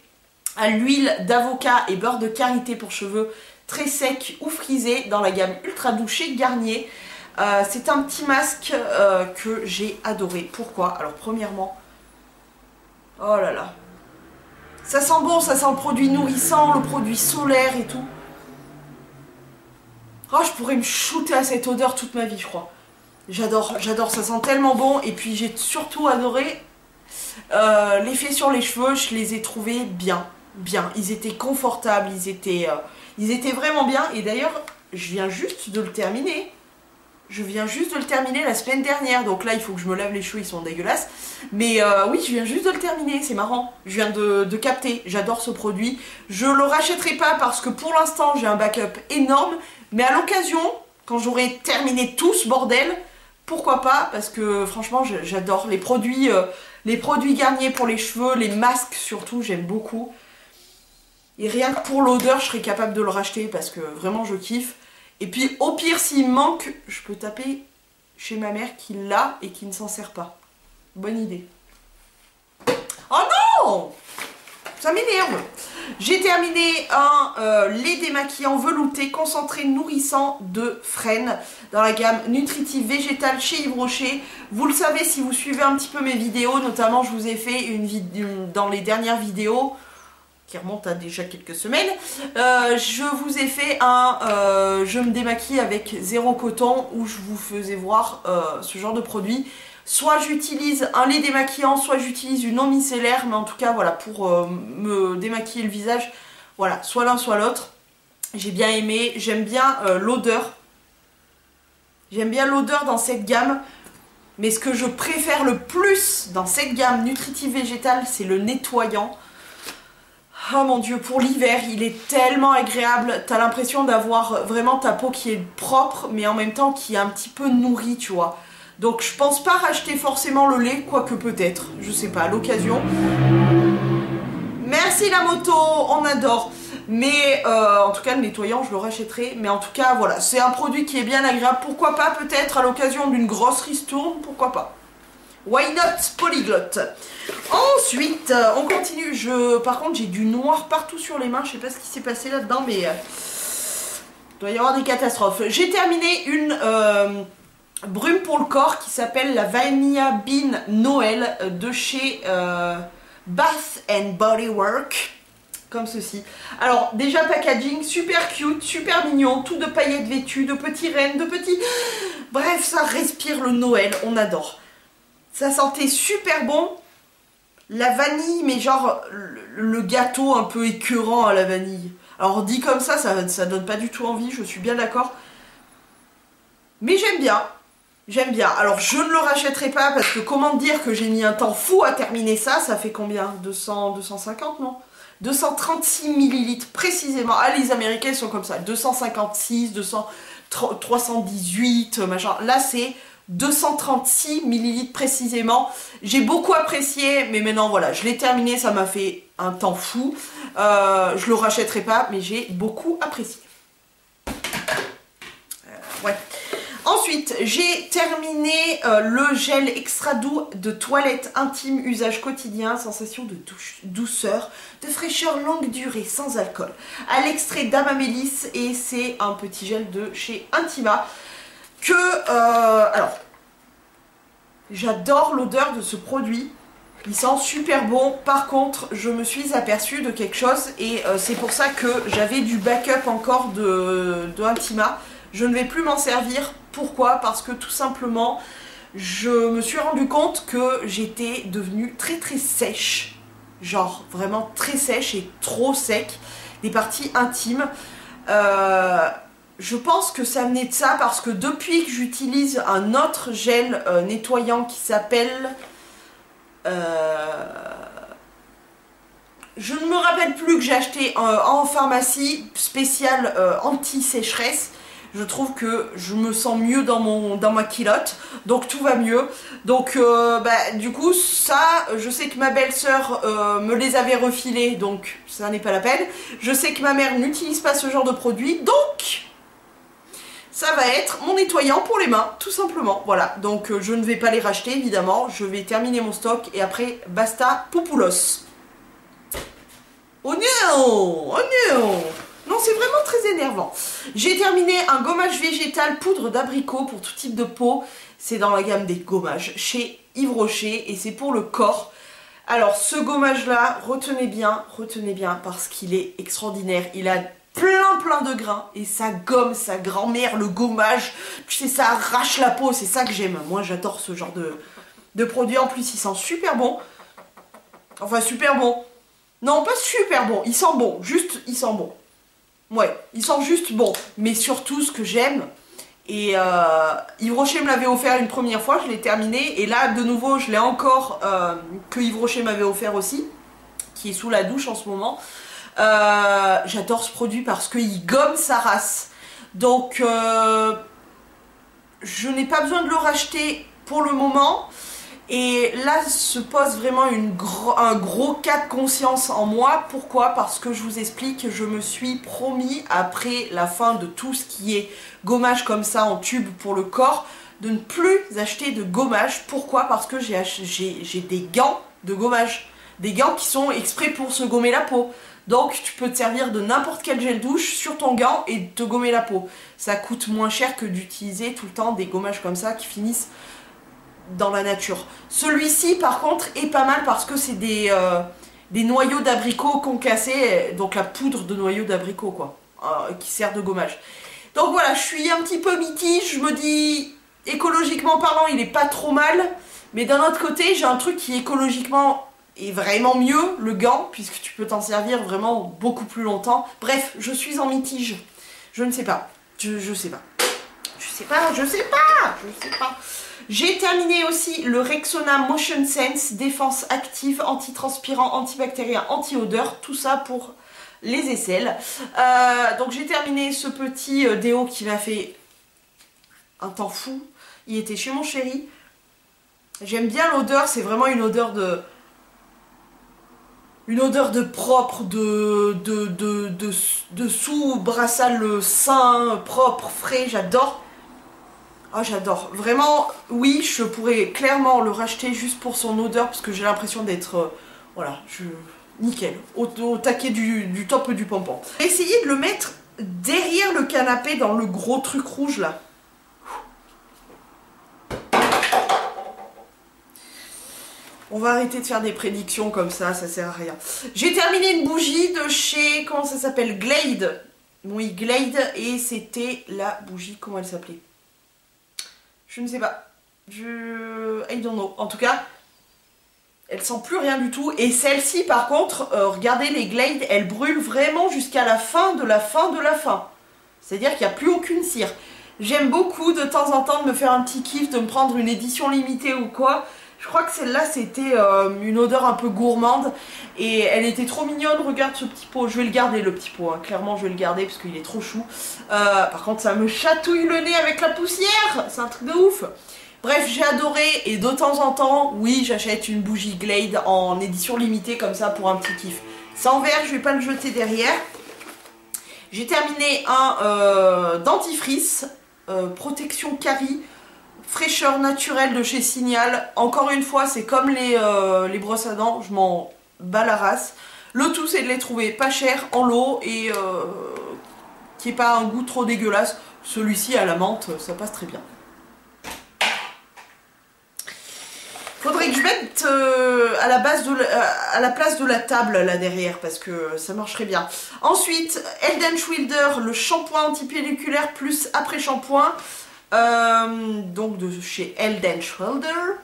à l'huile d'avocat et beurre de karité pour cheveux très secs ou frisés dans la gamme ultra douce chez Garnier. C'est un petit masque que j'ai adoré. Pourquoi? Alors premièrement, oh là là, ça sent bon, ça sent le produit nourrissant, le produit solaire et tout. Oh, je pourrais me shooter à cette odeur toute ma vie, je crois. J'adore, ça sent tellement bon. Et puis j'ai surtout adoré l'effet sur les cheveux. Je les ai trouvés bien. Ils étaient confortables, ils étaient vraiment bien. Et d'ailleurs, je viens juste de le terminer. La semaine dernière. Donc là, il faut que je me lave les cheveux, ils sont dégueulasses. Mais oui, je viens juste de le terminer, c'est marrant. Je viens de capter, j'adore ce produit. Je le rachèterai pas parce que pour l'instant, j'ai un backup énorme. Mais à l'occasion, quand j'aurai terminé tout ce bordel, pourquoi pas, parce que franchement j'adore les produits Garnier pour les cheveux, les masques surtout, j'aime beaucoup. Et rien que pour l'odeur, je serais capable de le racheter parce que vraiment je kiffe. Et puis au pire, s'il me manque, je peux taper chez ma mère qui l'a et qui ne s'en sert pas. Bonne idée. Oh non! Ça m'énerve. J'ai terminé un lait démaquillant velouté concentré nourrissant de Fresne dans la gamme nutritive végétale chez Yves Rocher. Vous le savez si vous suivez un petit peu mes vidéos, notamment je vous ai fait dans les dernières vidéos qui remontent à déjà quelques semaines. Je vous ai fait un je me démaquille avec zéro coton où je vous faisais voir ce genre de produit. Soit j'utilise un lait démaquillant, soit j'utilise une eau micellaire, mais en tout cas voilà, pour me démaquiller le visage, voilà, soit l'un soit l'autre. J'ai bien aimé, j'aime bien l'odeur. J'aime bien l'odeur dans cette gamme, mais ce que je préfère le plus dans cette gamme nutritive végétale, c'est le nettoyant. Oh mon dieu, pour l'hiver, il est tellement agréable, t'as l'impression d'avoir vraiment ta peau qui est propre, mais en même temps qui est un petit peu nourrie, tu vois. Donc je pense pas racheter forcément le lait, quoique peut-être, je sais pas, à l'occasion. Merci la moto, on adore. Mais en tout cas le nettoyant je le rachèterai. Mais en tout cas voilà, c'est un produit qui est bien agréable. Pourquoi pas peut-être à l'occasion d'une grosse ristourne, pourquoi pas. Why not polyglotte. Ensuite, on continue. Par contre j'ai du noir partout sur les mains, je sais pas ce qui s'est passé là-dedans, mais il doit y avoir des catastrophes. J'ai terminé une... brume pour le corps qui s'appelle la Vanilla Bean Noël de chez Bath and Body Works, comme ceci. Alors déjà packaging super cute, super mignon, tout de paillettes vêtues, de petits rennes, de petits... Bref, ça respire le Noël, on adore. Ça sentait super bon. La vanille, mais genre le gâteau un peu écœurant à la vanille. Alors dit comme ça donne pas du tout envie, je suis bien d'accord. Mais j'aime bien. J'aime bien. Alors je ne le rachèterai pas parce que comment dire que j'ai mis un temps fou à terminer ça. Ça fait combien? 250 non? 236 ml précisément. Ah les Américains sont comme ça. 256, 318 machin. Là c'est 236 ml précisément. J'ai beaucoup apprécié mais maintenant voilà. Je l'ai terminé. Ça m'a fait un temps fou. Je le rachèterai pas mais j'ai beaucoup apprécié. Ouais. Ensuite, j'ai terminé le gel extra doux de toilette intime, usage quotidien, sensation de douceur, de fraîcheur longue durée, sans alcool. À l'extrait d'Amamélis et c'est un petit gel de chez Intima que... alors, J'adore l'odeur de ce produit. Il sent super bon. Par contre, je me suis aperçue de quelque chose et c'est pour ça que j'avais du backup encore de Intima. Je ne vais plus m'en servir. Pourquoi? Parce que tout simplement, je me suis rendu compte que j'étais devenue très très sèche. Genre vraiment très sèche et trop sec. Des parties intimes. Je pense que ça venait de ça parce que depuis que j'utilise un autre gel nettoyant qui s'appelle... je ne me rappelle plus, que j'ai acheté en pharmacie spécial anti-sécheresse. Je trouve que je me sens mieux dans ma culotte, donc tout va mieux. Donc du coup ça, je sais que ma belle-sœur me les avait refilés, donc ça n'est pas la peine. Je sais que ma mère n'utilise pas ce genre de produit, donc ça va être mon nettoyant pour les mains, tout simplement. Voilà, donc je ne vais pas les racheter évidemment, je vais terminer mon stock et après basta popoulos. Oh non, oh non. Non, c'est vraiment très énervant. J'ai terminé un gommage végétal poudre d'abricot pour tout type de peau. C'est dans la gamme des gommages chez Yves Rocher et c'est pour le corps. Alors ce gommage là, retenez bien parce qu'il est extraordinaire. Il a plein de grains et ça gomme sa grand-mère, le gommage. Tu sais, ça arrache la peau, c'est ça que j'aime. Moi j'adore ce genre de produit. En plus il sent super bon. Enfin super bon. Non, pas super bon, il sent bon, juste il sent bon. Ouais, il sent juste bon. Mais surtout ce que j'aime, et Yves Rocher me l'avait offert une première fois, je l'ai terminé, et là de nouveau je l'ai encore, que Yves Rocher m'avait offert aussi, qui est sous la douche en ce moment. J'adore ce produit parce qu'il gomme sa race. Donc je n'ai pas besoin de le racheter pour le moment. Et là se pose vraiment un gros cas de conscience en moi. Pourquoi? Parce que je vous explique, je me suis promis après la fin de tout ce qui est gommage comme ça en tube pour le corps, de ne plus acheter de gommage. Pourquoi? Parce que j'ai des gants de gommage. Des gants qui sont exprès pour se gommer la peau. Donc tu peux te servir de n'importe quel gel douche sur ton gant et te gommer la peau. Ça coûte moins cher que d'utiliser tout le temps des gommages comme ça qui finissent dans la nature. Celui-ci par contre est pas mal parce que c'est des noyaux d'abricot concassés, donc la poudre de noyaux d'abricot quoi, qui sert de gommage. Donc voilà, je suis un petit peu mitige, je me dis écologiquement parlant il est pas trop mal, mais d'un autre côté j'ai un truc qui écologiquement est vraiment mieux, le gant, puisque tu peux t'en servir vraiment beaucoup plus longtemps. Bref, je suis en mitige, je ne sais pas, je sais pas. J'ai terminé aussi le Rexona Motion Sense, défense active, antitranspirant, antibactérien, anti-odeur, tout ça pour les aisselles. Donc j'ai terminé ce petit déo qui m'a fait un temps fou. Il était chez mon chéri. J'aime bien l'odeur, c'est vraiment une odeur de... propre, de sous-brassal sain, propre, frais, j'adore. Ah, j'adore. Vraiment, oui, je pourrais clairement le racheter juste pour son odeur parce que j'ai l'impression d'être, voilà, nickel, au taquet du top du pompon. J'ai essayé de le mettre derrière le canapé dans le gros truc rouge là. On va arrêter de faire des prédictions comme ça sert à rien. J'ai terminé une bougie de chez, comment ça s'appelle, Glade. Oui, Glade, et c'était la bougie, comment elle s'appelait? Je ne sais pas. I don't know. En tout cas, elle sent plus rien du tout. Et celle-ci, par contre, regardez les Glade, elles brûlent vraiment jusqu'à la fin de la fin de la fin. C'est-à-dire qu'il n'y a plus aucune cire. J'aime beaucoup de temps en temps de me faire un petit kiff, de me prendre une édition limitée ou quoi. Je crois que celle-là, c'était une odeur un peu gourmande. Et elle était trop mignonne. Regarde ce petit pot. Je vais le garder, le petit pot. Hein. Clairement, je vais le garder parce qu'il est trop chou. Par contre, ça me chatouille le nez avec la poussière. C'est un truc de ouf. Bref, j'ai adoré. Et de temps en temps, oui, j'achète une bougie Glade en édition limitée comme ça pour un petit kiff. C'est en verre, je vais pas le jeter derrière. J'ai terminé un dentifrice. Protection carie. Fraîcheur naturelle de chez Signal. Encore une fois, c'est comme les brosses à dents, je m'en bats la race. Le tout, c'est de les trouver pas cher, en lot, et qui n'ait pas un goût trop dégueulasse. Celui-ci à la menthe, ça passe très bien. mettre à la place de la table là derrière parce que ça marcherait bien. Ensuite, Head & Shoulders, le shampoing antipelliculaire plus après-shampoing. Donc de chez Head & Shoulders.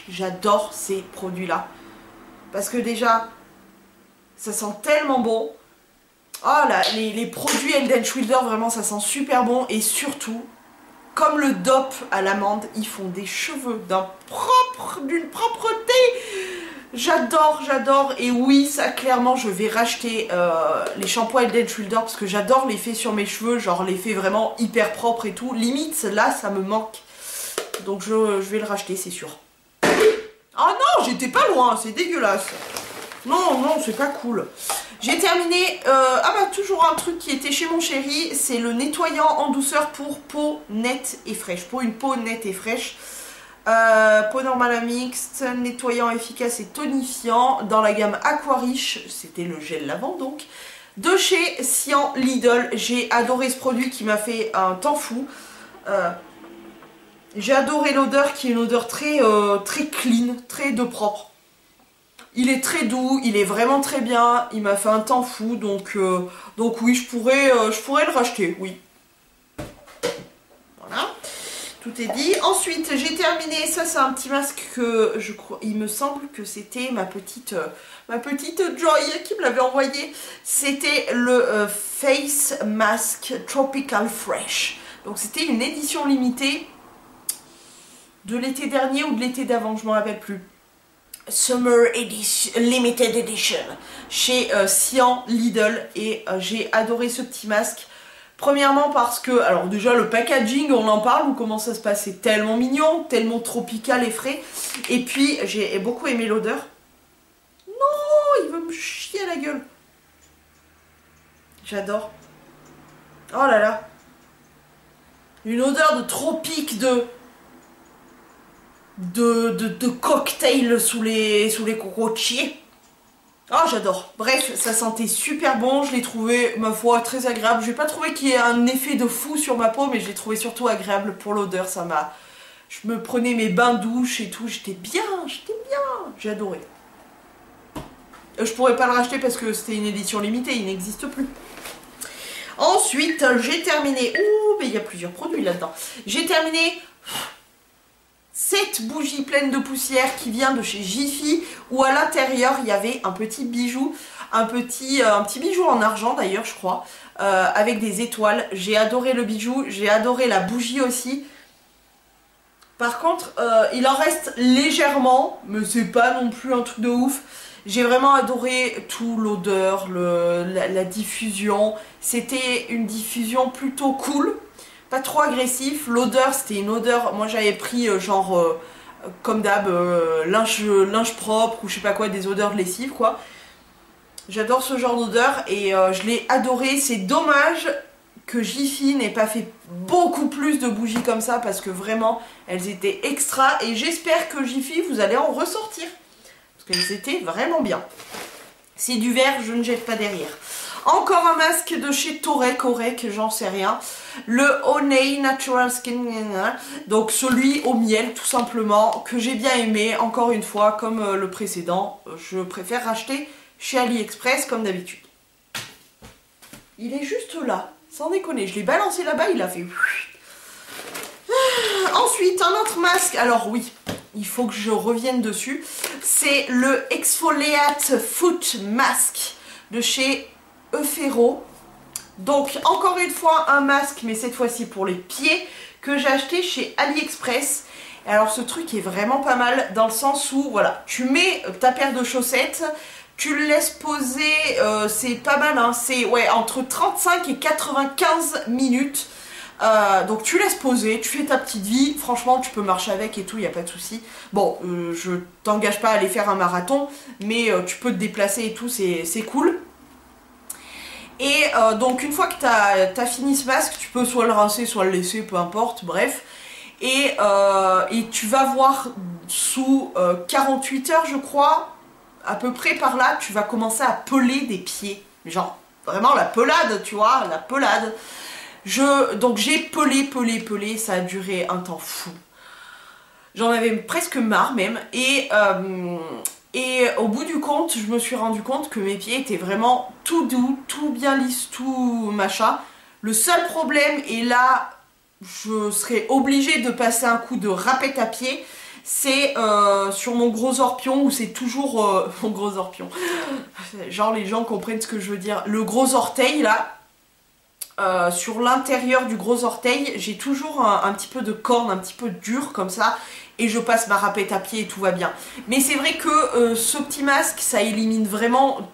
J'adore ces produits-là. Parce que déjà, ça sent tellement bon. Oh là, les produits Head & Shoulders, vraiment, ça sent super bon. Et surtout, comme le DOP à l'amande, ils font des cheveux d'une propreté. J'adore, j'adore. Et oui, ça, clairement, je vais racheter les shampoings Head & Shoulders parce que j'adore l'effet sur mes cheveux. Genre l'effet vraiment hyper propre et tout. Limite, là, ça me manque. Donc je vais le racheter, c'est sûr. Oh non, j'étais pas loin, c'est dégueulasse. Non, non, c'est pas cool. J'ai terminé, toujours un truc qui était chez mon chéri, c'est le nettoyant en douceur pour peau nette et fraîche. Pour une peau nette et fraîche. Peau normale à mixte, nettoyant efficace et tonifiant dans la gamme Aquariche, c'était le gel lavant donc. De chez Sian Lidl, j'ai adoré ce produit qui m'a fait un temps fou. J'ai adoré l'odeur qui est une odeur très clean, très de propre. Il est très doux, il est vraiment très bien, il m'a fait un temps fou, donc oui, je pourrais le racheter, oui. Voilà, tout est dit. Ensuite, j'ai terminé, ça c'est un petit masque que je crois, il me semble que c'était ma petite Joy qui me l'avait envoyé. C'était le Face Mask Tropical Fresh. Donc c'était une édition limitée de l'été dernier ou de l'été d'avant, je ne me rappelle plus. Summer Edition, Limited Edition chez Sian Lidl et j'ai adoré ce petit masque. Premièrement parce que, alors déjà le packaging, on en parle ou comment ça se passe, c'est tellement mignon, tellement tropical et frais. Et puis j'ai beaucoup aimé l'odeur. Non, il veut me chier à la gueule. J'adore. Oh là là. Une odeur de tropique, de cocktail sous les cocotiers. Oh, j'adore. Bref, ça sentait super bon. Je l'ai trouvé, ma foi, très agréable. Je n'ai pas trouvé qu'il y ait un effet de fou sur ma peau, mais je l'ai trouvé surtout agréable pour l'odeur. Ça m'a... Je me prenais mes bains douche et tout. J'étais bien, j'ai adoré. Je pourrais pas le racheter parce que c'était une édition limitée, il n'existe plus. Ensuite, j'ai terminé... Ouh, mais il y a plusieurs produits là-dedans. J'ai terminé... cette bougie pleine de poussière qui vient de chez Jiffy, où à l'intérieur il y avait un petit bijou, un petit bijou en argent d'ailleurs je crois, avec des étoiles. J'ai adoré le bijou, j'ai adoré la bougie aussi. Par contre il en reste légèrement, mais c'est pas non plus un truc de ouf. J'ai vraiment adoré tout, l'odeur, la diffusion. C'était une diffusion plutôt cool. Pas trop agressif, l'odeur c'était une odeur, moi j'avais pris comme d'hab, linge propre ou je sais pas quoi, des odeurs de lessive quoi. J'adore ce genre d'odeur et je l'ai adoré. C'est dommage que Jiffy n'ait pas fait beaucoup plus de bougies comme ça parce que vraiment elles étaient extra et j'espère que Jiffy vous allez en ressortir parce qu'elles étaient vraiment bien. C'est du verre, je ne jette pas derrière. Encore un masque de chez Torek, j'en sais rien. Le Honey Natural Skin, donc celui au miel tout simplement, que j'ai bien aimé. Encore une fois, comme le précédent, je préfère racheter chez AliExpress comme d'habitude. Il est juste là, sans déconner. Je l'ai balancé là-bas, il a fait... Ensuite, un autre masque. Alors oui, il faut que je revienne dessus. C'est le Exfoliate Foot Mask de chez Eufero. Donc encore une fois un masque, mais cette fois-ci pour les pieds, que j'ai acheté chez AliExpress. Et alors ce truc est vraiment pas mal dans le sens où voilà, tu mets ta paire de chaussettes, tu le laisses poser, c'est pas mal hein, c'est ouais, entre 35 et 95 minutes. Donc tu laisses poser, tu fais ta petite vie, franchement tu peux marcher avec et tout, il n'y a pas de souci. Bon, je t'engage pas à aller faire un marathon, mais tu peux te déplacer et tout, c'est cool. Et donc une fois que tu as fini ce masque, tu peux soit le rincer, soit le laisser, peu importe, bref. Et tu vas voir sous 48 heures je crois, à peu près par là, tu vas commencer à peler des pieds. Genre vraiment la pelade, tu vois, la pelade. Donc j'ai pelé, ça a duré un temps fou. J'en avais presque marre même. Et au bout du compte, je me suis rendu compte que mes pieds étaient vraiment tout doux, tout bien lisse, tout machin. Le seul problème, et là je serais obligée de passer un coup de râpette à pied, c'est sur mon gros orpion où c'est toujours mon gros orpion. Genre les gens comprennent ce que je veux dire. Le gros orteil là, sur l'intérieur du gros orteil, j'ai toujours un petit peu de corne, un petit peu dur comme ça, et je passe ma râpette à pied et tout va bien. Mais c'est vrai que ce petit masque, ça élimine vraiment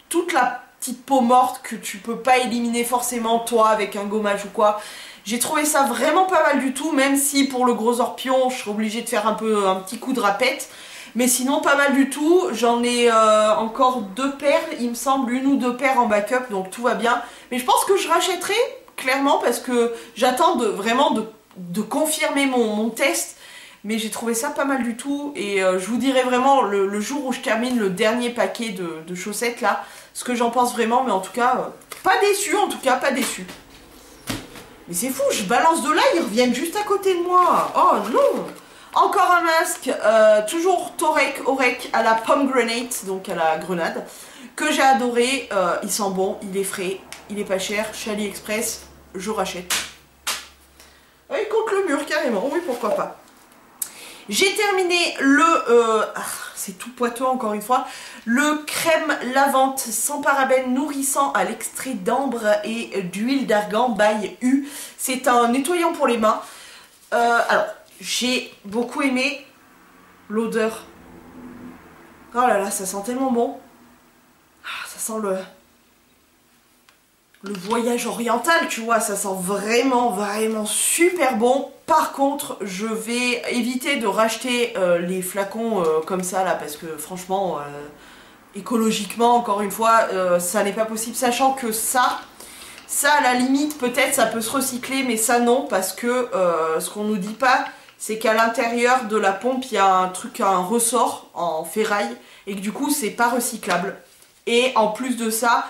toute la petite peau morte que tu peux pas éliminer forcément toi avec un gommage ou quoi. J'ai trouvé ça vraiment pas mal du tout, même si pour le gros orpion, je serais obligée de faire un petit coup de râpette. Mais sinon, pas mal du tout. J'en ai encore 2 paires, il me semble, 1 ou 2 paires en backup, donc tout va bien. Mais je pense que je rachèterai, clairement, parce que j'attends vraiment de confirmer mon test. Mais j'ai trouvé ça pas mal du tout. Et je vous dirai vraiment le jour où je termine le dernier paquet de chaussettes, là, ce que j'en pense vraiment. Mais en tout cas, pas déçu, en tout cas, pas déçu. Mais c'est fou, je balance de là, ils reviennent juste à côté de moi. Oh non! Encore un masque, toujours Torek Orek à la pomegranate, donc à la grenade, que j'ai adoré. Il sent bon, il est frais, il est pas cher. Chez AliExpress, je rachète. Ah, il contre le mur carrément, oui pourquoi pas. J'ai terminé c'est tout poiteux encore une fois, le crème lavante sans parabènes nourrissant à l'extrait d'ambre et d'huile d'argan by U. C'est un nettoyant pour les mains. Alors, j'ai beaucoup aimé l'odeur. Oh là là, ça sent tellement bon. Ça sent le voyage oriental, tu vois, ça sent vraiment, vraiment super bon. Par contre, je vais éviter de racheter les flacons comme ça, là, parce que franchement, écologiquement, encore une fois, ça n'est pas possible. Sachant que ça, à la limite, peut-être, ça peut se recycler, mais ça, non, parce que ce qu'on nous dit pas, c'est qu'à l'intérieur de la pompe, il y a un ressort en ferraille, et que du coup, c'est pas recyclable. Et en plus de ça,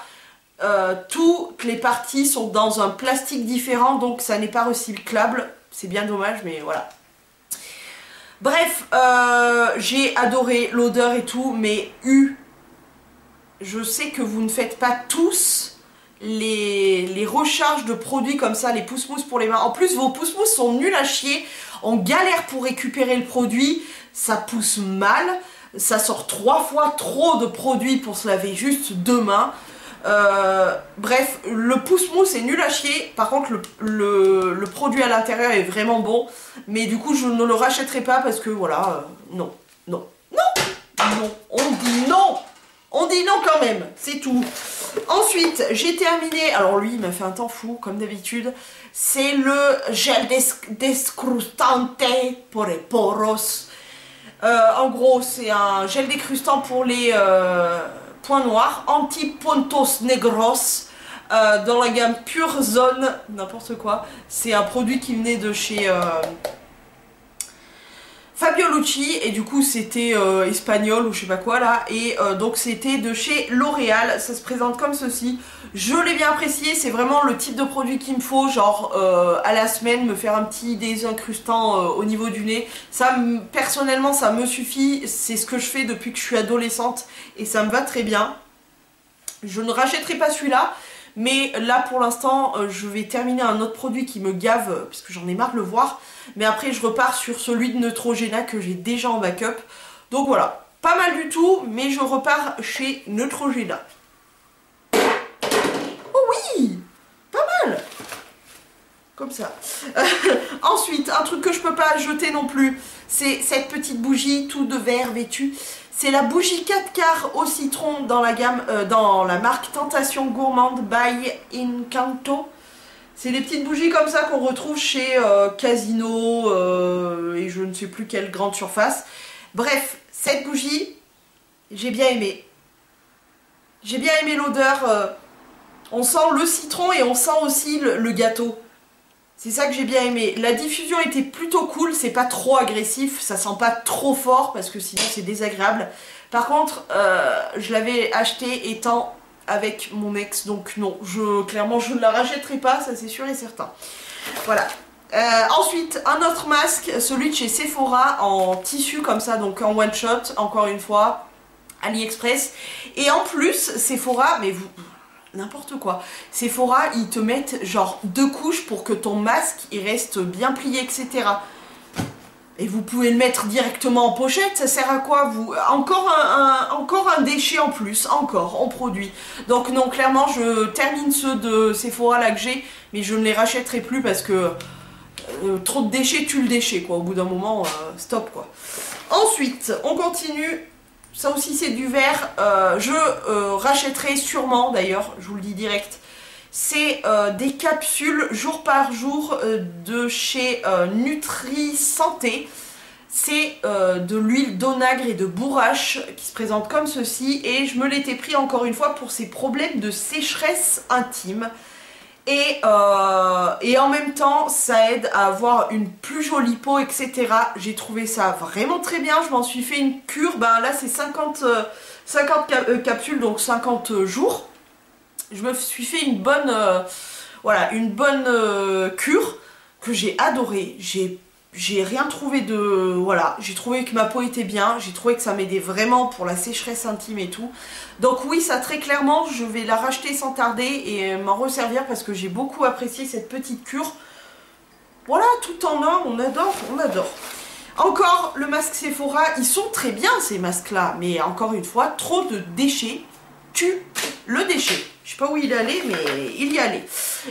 toutes les parties sont dans un plastique différent, donc ça n'est pas recyclable. C'est bien dommage, mais voilà. Bref, j'ai adoré l'odeur et tout, mais je sais que vous ne faites pas tous les recharges de produits comme ça, les pousse-mousse pour les mains. En plus, vos pousse-mousse sont nuls à chier. On galère pour récupérer le produit, ça pousse mal, ça sort 3 fois trop de produits pour se laver juste 2 mains. Bref, le pousse-mousse est nul à chier. Par contre, le produit à l'intérieur est vraiment bon. Mais du coup, je ne le rachèterai pas parce que voilà, non, non, non, non, on dit non. On dit non quand même, c'est tout. Ensuite, j'ai terminé, alors lui il m'a fait un temps fou comme d'habitude, c'est le gel descrustante pour les poros. En gros, c'est un gel décrustant pour les points noirs, anti-puntos negros, dans la gamme Pure Zone, n'importe quoi. C'est un produit qui venait de chez Fabio Lucci, et du coup c'était espagnol ou je sais pas quoi là, et donc c'était de chez L'Oréal. Ça se présente comme ceci. Je l'ai bien apprécié, c'est vraiment le type de produit qu'il me faut, genre à la semaine me faire un petit désincrustant au niveau du nez. Ça, personnellement, ça me suffit, c'est ce que je fais depuis que je suis adolescente et ça me va très bien. Je ne rachèterai pas celui-là, mais là pour l'instant je vais terminer un autre produit qui me gave parce que j'en ai marre de le voir. Mais après je repars sur celui de Neutrogena que j'ai déjà en backup. Donc voilà, pas mal du tout, mais je repars chez Neutrogena. Oh oui, pas mal. Comme ça. Ensuite, un truc que je peux pas jeter non plus, c'est cette petite bougie tout de verre vêtue. C'est la bougie 4 quarts au citron dans la gamme, dans la marque Tentation Gourmande by Encanto. C'est des petites bougies comme ça qu'on retrouve chez Casino et je ne sais plus quelle grande surface. Bref, cette bougie, j'ai bien aimé. J'ai bien aimé l'odeur. On sent le citron et on sent aussi le gâteau. C'est ça que j'ai bien aimé. La diffusion était plutôt cool, c'est pas trop agressif, ça sent pas trop fort parce que sinon c'est désagréable. Par contre, je l'avais acheté étant avec mon ex, donc non, clairement je ne la rachèterai pas, ça c'est sûr et certain. Voilà. Ensuite, un autre masque, celui de chez Sephora en tissu comme ça, donc en one shot, encore une fois, AliExpress. Et en plus, Sephora, mais vous, n'importe quoi. Sephora, ils te mettent genre 2 couches pour que ton masque, il reste bien plié, etc. Et vous pouvez le mettre directement en pochette, ça sert à quoi vous? Encore un déchet en plus, encore, en produit. Donc non, clairement, je termine ceux de Sephora là que j'ai, mais je ne les rachèterai plus parce que trop de déchets tue le déchet, quoi. Au bout d'un moment, stop, quoi. Ensuite, on continue. Ça aussi, c'est du verre. Je rachèterai sûrement, d'ailleurs, je vous le dis direct, c'est des capsules jour par jour de chez Nutri Santé. C'est de l'huile d'onagre et de bourrache qui se présente comme ceci. Et je me l'étais pris encore une fois pour ces problèmes de sécheresse intime. Et en même temps, ça aide à avoir une plus jolie peau, etc. J'ai trouvé ça vraiment très bien. Je m'en suis fait une cure. Ben là, c'est 50 capsules, donc 50 jours. Je me suis fait une bonne, voilà, une bonne cure que j'ai adorée. J'ai rien trouvé de... Voilà, j'ai trouvé que ma peau était bien, j'ai trouvé que ça m'aidait vraiment pour la sécheresse intime et tout. Donc oui, ça très clairement, je vais la racheter sans tarder et m'en resservir parce que j'ai beaucoup apprécié cette petite cure. Voilà, tout en un, on adore, on adore. Encore, le masque Sephora, ils sont très bien ces masques-là, mais encore une fois, trop de déchets tue le déchet. Je sais pas où il allait, mais il y allait.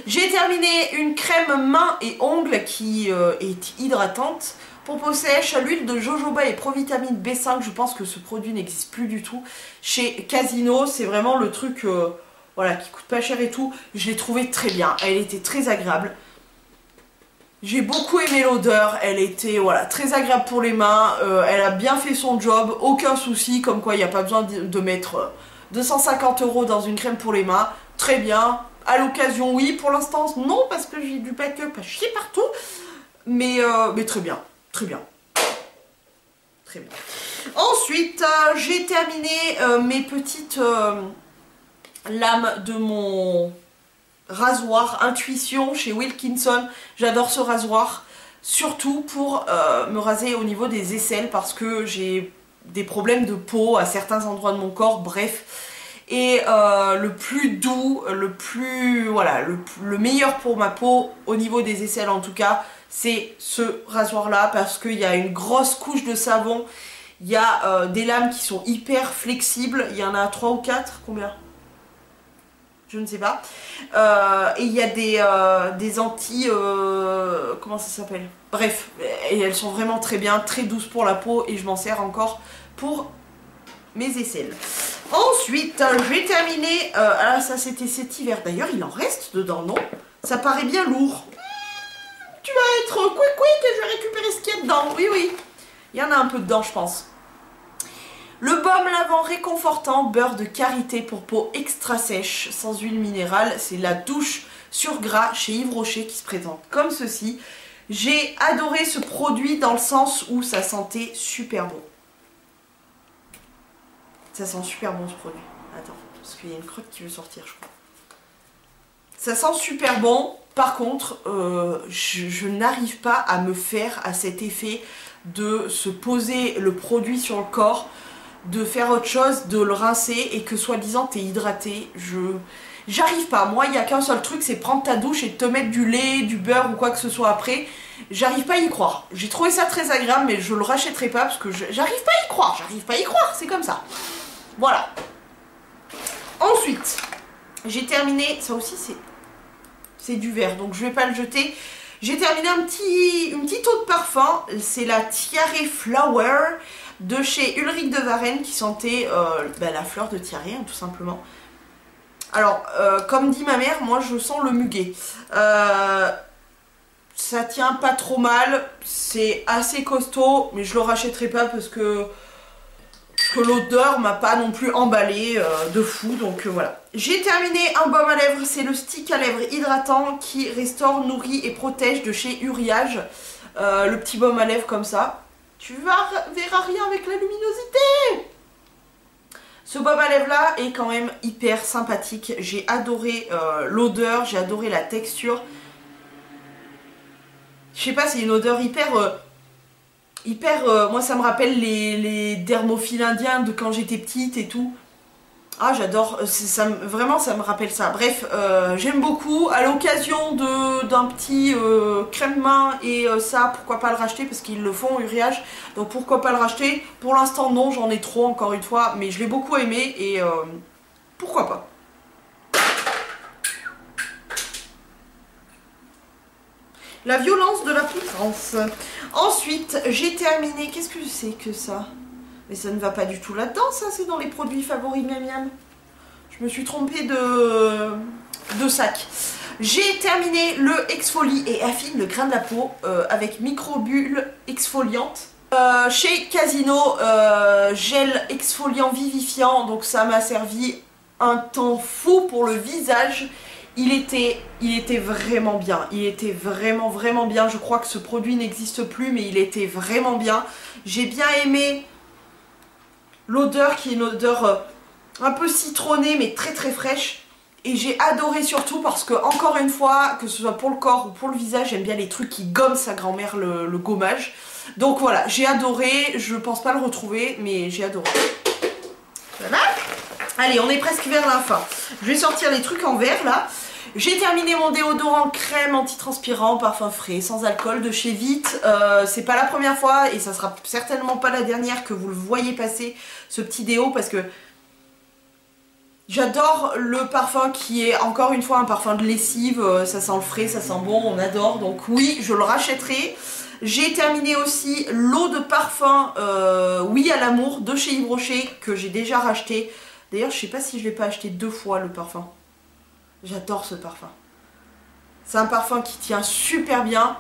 J'ai terminé une crème main et ongles qui est hydratante. Pour peau sèche, à l'huile de jojoba et provitamine B5. Je pense que ce produit n'existe plus du tout. Chez Casino, c'est vraiment le truc voilà, qui coûte pas cher et tout. Je l'ai trouvé très bien. Elle était très agréable. J'ai beaucoup aimé l'odeur. Elle était voilà, très agréable pour les mains. Elle a bien fait son job. Aucun souci. Comme quoi, il n'y a pas besoin de mettre... 250 € dans une crème pour les mains, très bien. À l'occasion, oui. Pour l'instant, non, parce que j'ai du backup à chier partout. Mais très bien, très bien. Très bien. Ensuite, j'ai terminé mes petites lames de mon rasoir Intuition chez Wilkinson. J'adore ce rasoir, surtout pour me raser au niveau des aisselles parce que j'ai des problèmes de peau à certains endroits de mon corps, bref. Et le plus doux, le plus voilà, le meilleur pour ma peau au niveau des aisselles en tout cas, c'est ce rasoir là parce qu'il y a une grosse couche de savon, il y a des lames qui sont hyper flexibles, il y en a 3 ou 4, combien? Je ne sais pas. Et il y a des anti... comment ça s'appelle? Bref, et elles sont vraiment très bien, très douces pour la peau et je m'en sers encore pour mes aisselles. Ensuite, j'ai terminé... ah, ça c'était cet hiver. D'ailleurs, il en reste dedans, non? Ça paraît bien lourd. Tu vas être quick quick et je vais récupérer ce qu'il y a dedans. Oui, oui. Il y en a un peu dedans, je pense. Le baume lavant réconfortant, beurre de karité pour peau extra sèche, sans huile minérale. C'est la douche sur gras chez Yves Rocher qui se présente comme ceci. J'ai adoré ce produit dans le sens où ça sentait super bon. Ça sent super bon ce produit. Attends, parce qu'il y a une crotte qui veut sortir, je crois. Ça sent super bon. Par contre, je n'arrive pas à me faire à cet effet de se poser le produit sur le corps, de faire autre chose, de le rincer et que soi-disant t'es hydraté. J'arrive pas. Moi, il n'y a qu'un seul truc, c'est prendre ta douche et te mettre du lait, du beurre ou quoi que ce soit après. J'arrive pas à y croire. J'ai trouvé ça très agréable, mais je le rachèterai pas parce que j'arrive pas à y croire. J'arrive pas à y croire, c'est comme ça. Voilà. Ensuite, j'ai terminé, ça aussi c'est du verre, donc je vais pas le jeter. J'ai terminé une petite eau de parfum, c'est la Tiare Flower de chez Ulrich de Varenne qui sentait la fleur de Tiare, hein, tout simplement. Alors, comme dit ma mère, moi je sens le muguet. Ça tient pas trop mal, c'est assez costaud, mais je le rachèterai pas parce que l'odeur m'a pas non plus emballé de fou, donc voilà. J'ai terminé un baume à lèvres, c'est le stick à lèvres hydratant qui restaure, nourrit et protège de chez Uriage. Le petit baume à lèvres comme ça. Tu verras rien avec la luminosité. Ce baume à lèvres là est quand même hyper sympathique. J'ai adoré l'odeur, j'ai adoré la texture. Je sais pas, c'est une odeur hyper... moi ça me rappelle les dermophiles indiens de quand j'étais petite et tout. Ah j'adore, vraiment ça me rappelle ça. Bref, j'aime beaucoup. À l'occasion d'un petit crème main et ça, pourquoi pas le racheter parce qu'ils le font Uriage. Donc pourquoi pas le racheter. Pour l'instant non, j'en ai trop encore une fois, mais je l'ai beaucoup aimé et pourquoi pas. La violence de la poutrance. Ensuite, j'ai terminé... Qu'est-ce que c'est que ça? Mais ça ne va pas du tout là-dedans, ça, c'est dans les produits favoris miam miam. Je me suis trompée de sac. J'ai terminé le exfolie et affine le grain de la peau avec microbulle exfoliante. Chez Casino, gel exfoliant vivifiant, donc ça m'a servi un temps fou pour le visage. Il était vraiment bien, il était vraiment bien. Je crois que ce produit n'existe plus, mais il était vraiment bien. J'ai bien aimé l'odeur qui est une odeur un peu citronnée mais très fraîche. Et j'ai adoré surtout parce que, encore une fois, que ce soit pour le corps ou pour le visage, j'aime bien les trucs qui gomment sa grand-mère le gommage. Donc voilà, j'ai adoré, je pense pas le retrouver, mais j'ai adoré. Voilà. Allez, on est presque vers la fin. Je vais sortir les trucs en verre là. J'ai terminé mon déodorant crème antitranspirant, parfum frais, sans alcool de chez Vite. C'est pas la première fois et ça sera certainement pas la dernière que vous le voyez passer, ce petit déo, parce que j'adore le parfum qui est encore une fois un parfum de lessive. Ça sent le frais, ça sent bon, on adore. Donc oui, je le rachèterai. J'ai terminé aussi l'eau de parfum Oui à l'amour de chez Yves Rocher que j'ai déjà racheté. D'ailleurs, je sais pas si je l'ai pas acheté 2 fois le parfum. J'adore ce parfum. C'est un parfum qui tient super bien,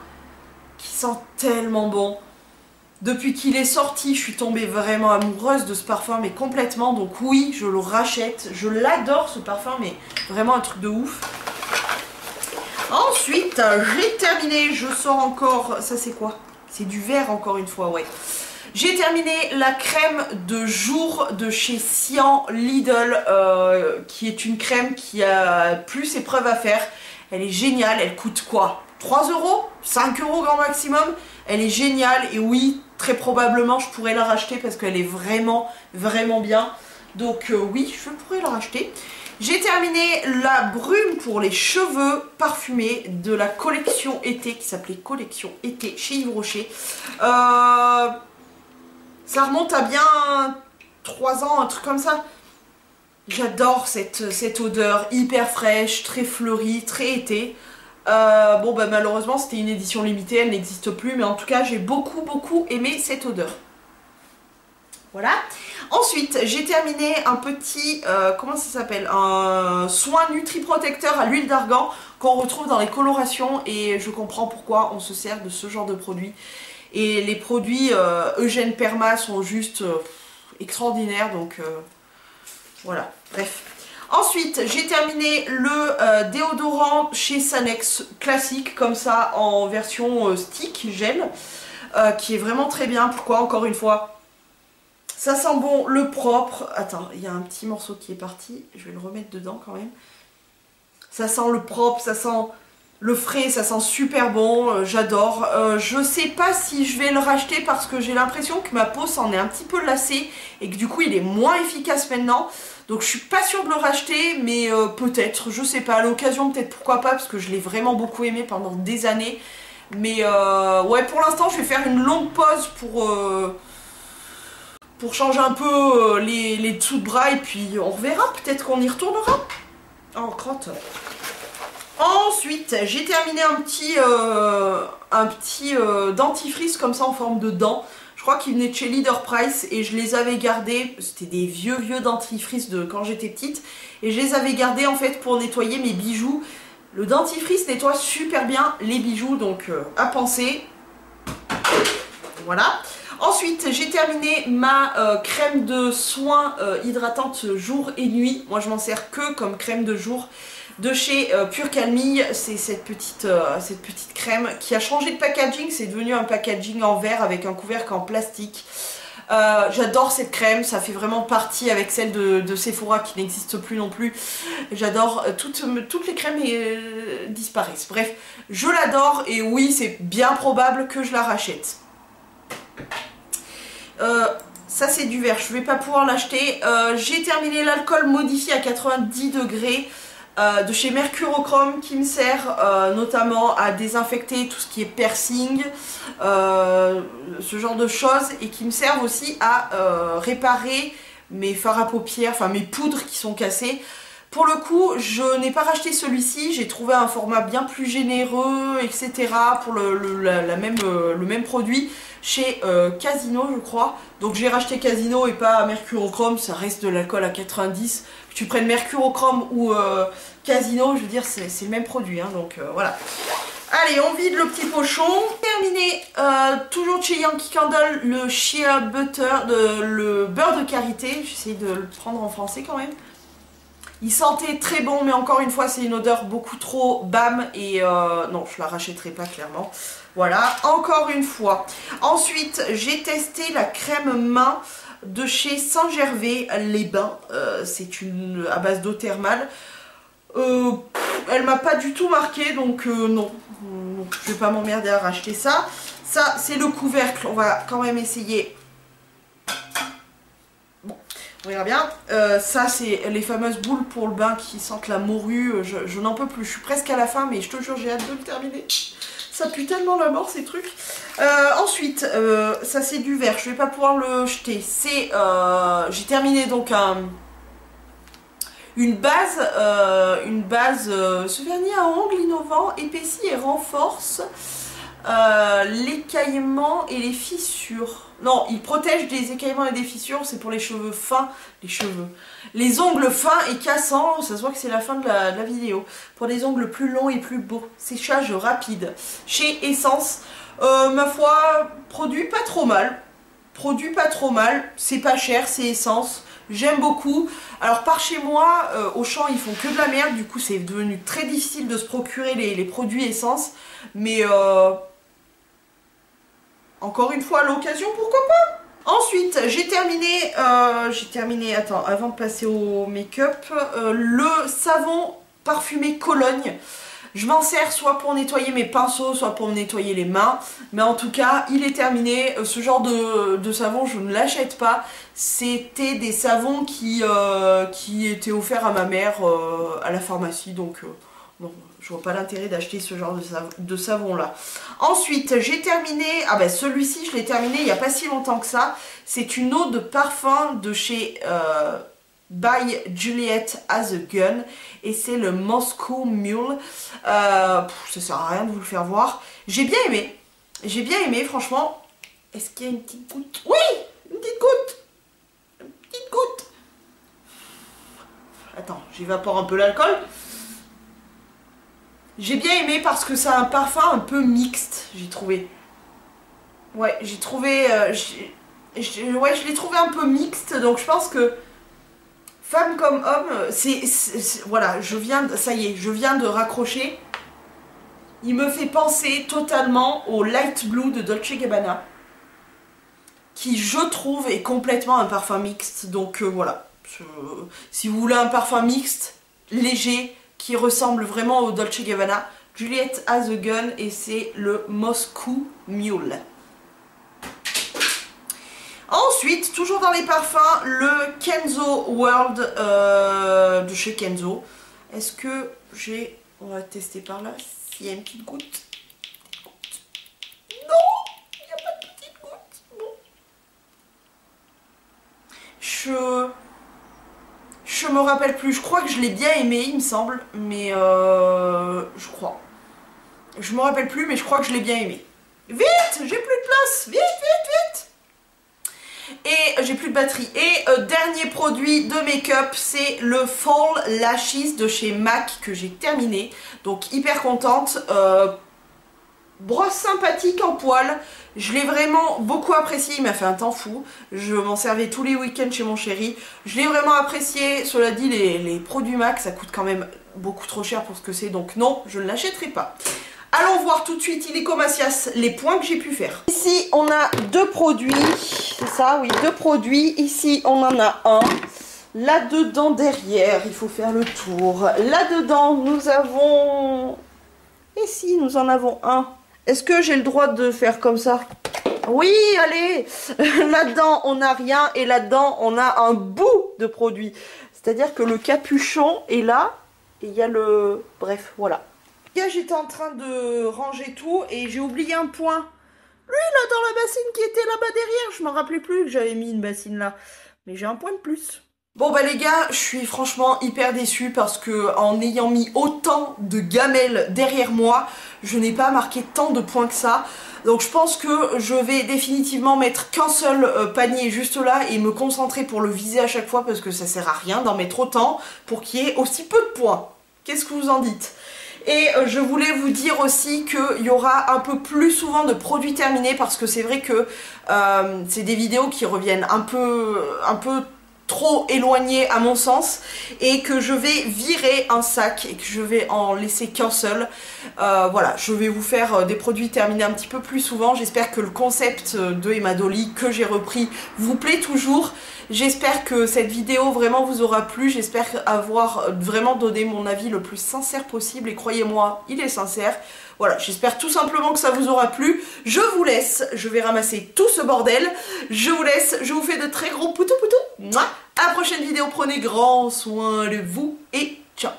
qui sent tellement bon. Depuis qu'il est sorti, je suis tombée vraiment amoureuse de ce parfum, mais complètement. Donc oui, je le rachète. Je l'adore ce parfum, mais vraiment un truc de ouf. Ensuite, j'ai terminé. Je sors encore... Ça c'est quoi? C'est du vert encore une fois, ouais. J'ai terminé la crème de jour de chez Sian Lidl, qui est une crème qui a plus ses preuves à faire. Elle est géniale, elle coûte quoi? 3 €? 5 € grand maximum. Elle est géniale et oui, très probablement je pourrais la racheter parce qu'elle est vraiment bien. Donc oui, je pourrais la racheter. J'ai terminé la brume pour les cheveux parfumés de la collection été, qui s'appelait collection été chez Yves Rocher. Ça remonte à bien 3 ans, un truc comme ça. J'adore cette odeur hyper fraîche, très fleurie, très été. Bon bah malheureusement c'était une édition limitée, elle n'existe plus, mais en tout cas j'ai beaucoup aimé cette odeur. Voilà. Ensuite j'ai terminé un petit, comment ça s'appelle, un soin nutri-protecteur à l'huile d'argan qu'on retrouve dans les colorations et je comprends pourquoi on se sert de ce genre de produit. Et les produits Eugène Perma sont juste extraordinaires, donc voilà, bref. Ensuite, j'ai terminé le déodorant chez Sanex classique, comme ça, en version stick, gel, qui est vraiment très bien. Pourquoi? Encore une fois, ça sent bon, le propre. Attends, il y a un petit morceau qui est parti, je vais le remettre dedans quand même. Ça sent le propre, ça sent... le frais, ça sent super bon, j'adore. Je sais pas si je vais le racheter parce que j'ai l'impression que ma peau s'en est un petit peu lassée et que du coup il est moins efficace maintenant. Donc je suis pas sûre de le racheter, mais peut-être, je sais pas, à l'occasion peut-être pourquoi pas parce que je l'ai vraiment beaucoup aimé pendant des années. Mais ouais, pour l'instant je vais faire une longue pause pour changer un peu les dessous de bras et puis on reverra, peut-être qu'on y retournera. Oh, crotte. Ensuite, j'ai terminé un petit dentifrice comme ça en forme de dent. Je crois qu'il venait de chez Leader Price et je les avais gardés. C'était des vieux dentifrices de quand j'étais petite. Et je les avais gardés en fait pour nettoyer mes bijoux. Le dentifrice nettoie super bien les bijoux, donc à penser. Voilà. Ensuite, j'ai terminé ma crème de soin hydratante jour et nuit. Moi, je m'en sers que comme crème de jour. De chez Pure Calmille, c'est cette petite crème qui a changé de packaging, c'est devenu un packaging en verre avec un couvercle en plastique. J'adore cette crème, ça fait vraiment partie avec celle de Sephora qui n'existe plus non plus. J'adore toutes les crèmes disparaisse. Bref, je l'adore et oui, c'est bien probable que je la rachète. Ça c'est du verre, je vais pas pouvoir l'acheter. J'ai terminé l'alcool modifié à 90 degrés de chez Mercurochrome qui me sert notamment à désinfecter tout ce qui est piercing, ce genre de choses, et qui me servent aussi à réparer mes fards à paupières, enfin mes poudres qui sont cassées. Pour le coup, je n'ai pas racheté celui-ci, j'ai trouvé un format bien plus généreux, etc. pour le même produit chez Casino, je crois. Donc j'ai racheté Casino et pas Mercurochrome, ça reste de l'alcool à 90. Que tu prennes Mercurochrome ou Casino, je veux dire, c'est le même produit, hein, donc voilà. Allez, on vide le petit pochon. Terminé, toujours chez Yankee Candle, le Shea Butter, le beurre de karité. J'essaie de le prendre en français quand même. Il sentait très bon, mais encore une fois, c'est une odeur beaucoup trop bam. Et non, je la rachèterai pas clairement. Voilà, encore une fois. Ensuite, j'ai testé la crème main de chez Saint-Gervais, les bains. C'est une à base d'eau thermale. Elle m'a pas du tout marqué, donc non. Je vais pas m'emmerder à racheter ça. Ça, c'est le couvercle. On va quand même essayer. On verra bien. Ça, c'est les fameuses boules pour le bain qui sentent la morue. Je n'en peux plus. Je suis presque à la fin, mais je te jure, j'ai hâte de le terminer. Ça pue tellement la mort, ces trucs. Ensuite, ça, c'est du verre. Je vais pas pouvoir le jeter. C'est, j'ai terminé donc une base ce vernis à ongles innovant, épaissit et renforce l'écaillement et les fissures. Non, il protège des écaillements et des fissures, c'est pour les cheveux fins, les ongles fins et cassants, ça se voit que c'est la fin de la vidéo. Pour des ongles plus longs et plus beaux, séchage rapide. Chez Essence, ma foi, produit pas trop mal, c'est pas cher, c'est Essence. J'aime beaucoup. Alors par chez moi, Auchan, ils font que de la merde. Du coup, c'est devenu très difficile de se procurer les produits Essence. Mais encore une fois, à l'occasion, pourquoi pas. Ensuite, j'ai terminé, attends, avant de passer au make-up, le savon parfumé Cologne. Je m'en sers soit pour nettoyer mes pinceaux, soit pour me nettoyer les mains. Mais en tout cas, il est terminé. Ce genre de savon, je ne l'achète pas. C'était des savons qui étaient offerts à ma mère à la pharmacie. Donc, non, je vois pas l'intérêt d'acheter ce genre de savon là. Ensuite, j'ai terminé... Ah ben, celui-ci, je l'ai terminé il n'y a pas si longtemps que ça. C'est une eau de parfum de chez... by Juliette Has a Gun, et c'est le Moscow Mule. Ça sert à rien de vous le faire voir. J'ai bien aimé franchement. Est-ce qu'il y a une petite goutte? Oui, une petite goutte. Attends, j'évapore un peu l'alcool. J'ai bien aimé parce que c'est un parfum un peu mixte, j'ai trouvé. Ouais, j'ai trouvé... ouais, je l'ai trouvé un peu mixte, donc je pense que femme comme homme, voilà, ça y est, je viens de raccrocher. Il me fait penser totalement au Light Blue de Dolce & Gabbana, qui, je trouve, est complètement un parfum mixte. Donc voilà, si vous voulez un parfum mixte, léger, qui ressemble vraiment au Dolce & Gabbana, Juliette Has a Gun, et c'est le Moscow Mule. Ensuite, toujours dans les parfums, le Kenzo World de chez Kenzo. Est-ce que j'ai... On va tester par là, s'il y a une petite goutte. Non, il n'y a pas de petite goutte. Bon. Je me rappelle plus, je crois que je l'ai bien aimé, il me semble, mais je crois. Je me rappelle plus, mais je crois que je l'ai bien aimé. Vite, j'ai plus de place, vite. Et j'ai plus de batterie. Et dernier produit de make-up, c'est le Fall Lashes de chez MAC que j'ai terminé. Donc hyper contente. Brosse sympathique en poil. Je l'ai vraiment beaucoup apprécié. Il m'a fait un temps fou. Je m'en servais tous les week-ends chez mon chéri. Je l'ai vraiment apprécié. Cela dit, les produits MAC, ça coûte quand même beaucoup trop cher pour ce que c'est. Donc non, je ne l'achèterai pas. Allons voir tout de suite, illico Macias, les points que j'ai pu faire. Ici, on a deux produits. C'est ça, oui, deux produits. Ici, on en a un. Là-dedans, derrière, il faut faire le tour. Là-dedans, nous avons nous en avons un. Est-ce que j'ai le droit de faire comme ça? Oui, allez. Là-dedans, on n'a rien et là-dedans, on a un bout de produit. C'est-à-dire que le capuchon est là et il y a le... Bref, voilà. J'étais en train de ranger tout et j'ai oublié un point. Lui, là, dans la bassine qui était là-bas derrière. Je m'en rappelais plus que j'avais mis une bassine là. Mais j'ai un point de plus. Bon bah les gars, je suis franchement hyper déçue parce que en ayant mis autant de gamelles derrière moi, je n'ai pas marqué tant de points que ça. Donc je pense que je vais définitivement mettre qu'un seul panier juste là et me concentrer pour le viser à chaque fois parce que ça sert à rien d'en mettre autant pour qu'il y ait aussi peu de points. Qu'est-ce que vous en dites ? Et je voulais vous dire aussi qu'il y aura un peu plus souvent de produits terminés parce que c'est vrai que c'est des vidéos qui reviennent un peu trop éloigné à mon sens et que je vais virer un sac et que je vais en laisser qu'un seul. Voilà, je vais vous faire des produits terminés un petit peu plus souvent. J'espère que le concept de Emma Dolly que j'ai repris vous plaît toujours. J'espère que cette vidéo vraiment vous aura plu. J'espère avoir vraiment donné mon avis le plus sincère possible et croyez-moi, il est sincère. Voilà, j'espère tout simplement que ça vous aura plu. Je vous laisse, je vais ramasser tout ce bordel. Je vous laisse, je vous fais de très gros poutous. À la prochaine vidéo, prenez grand soin de vous et ciao.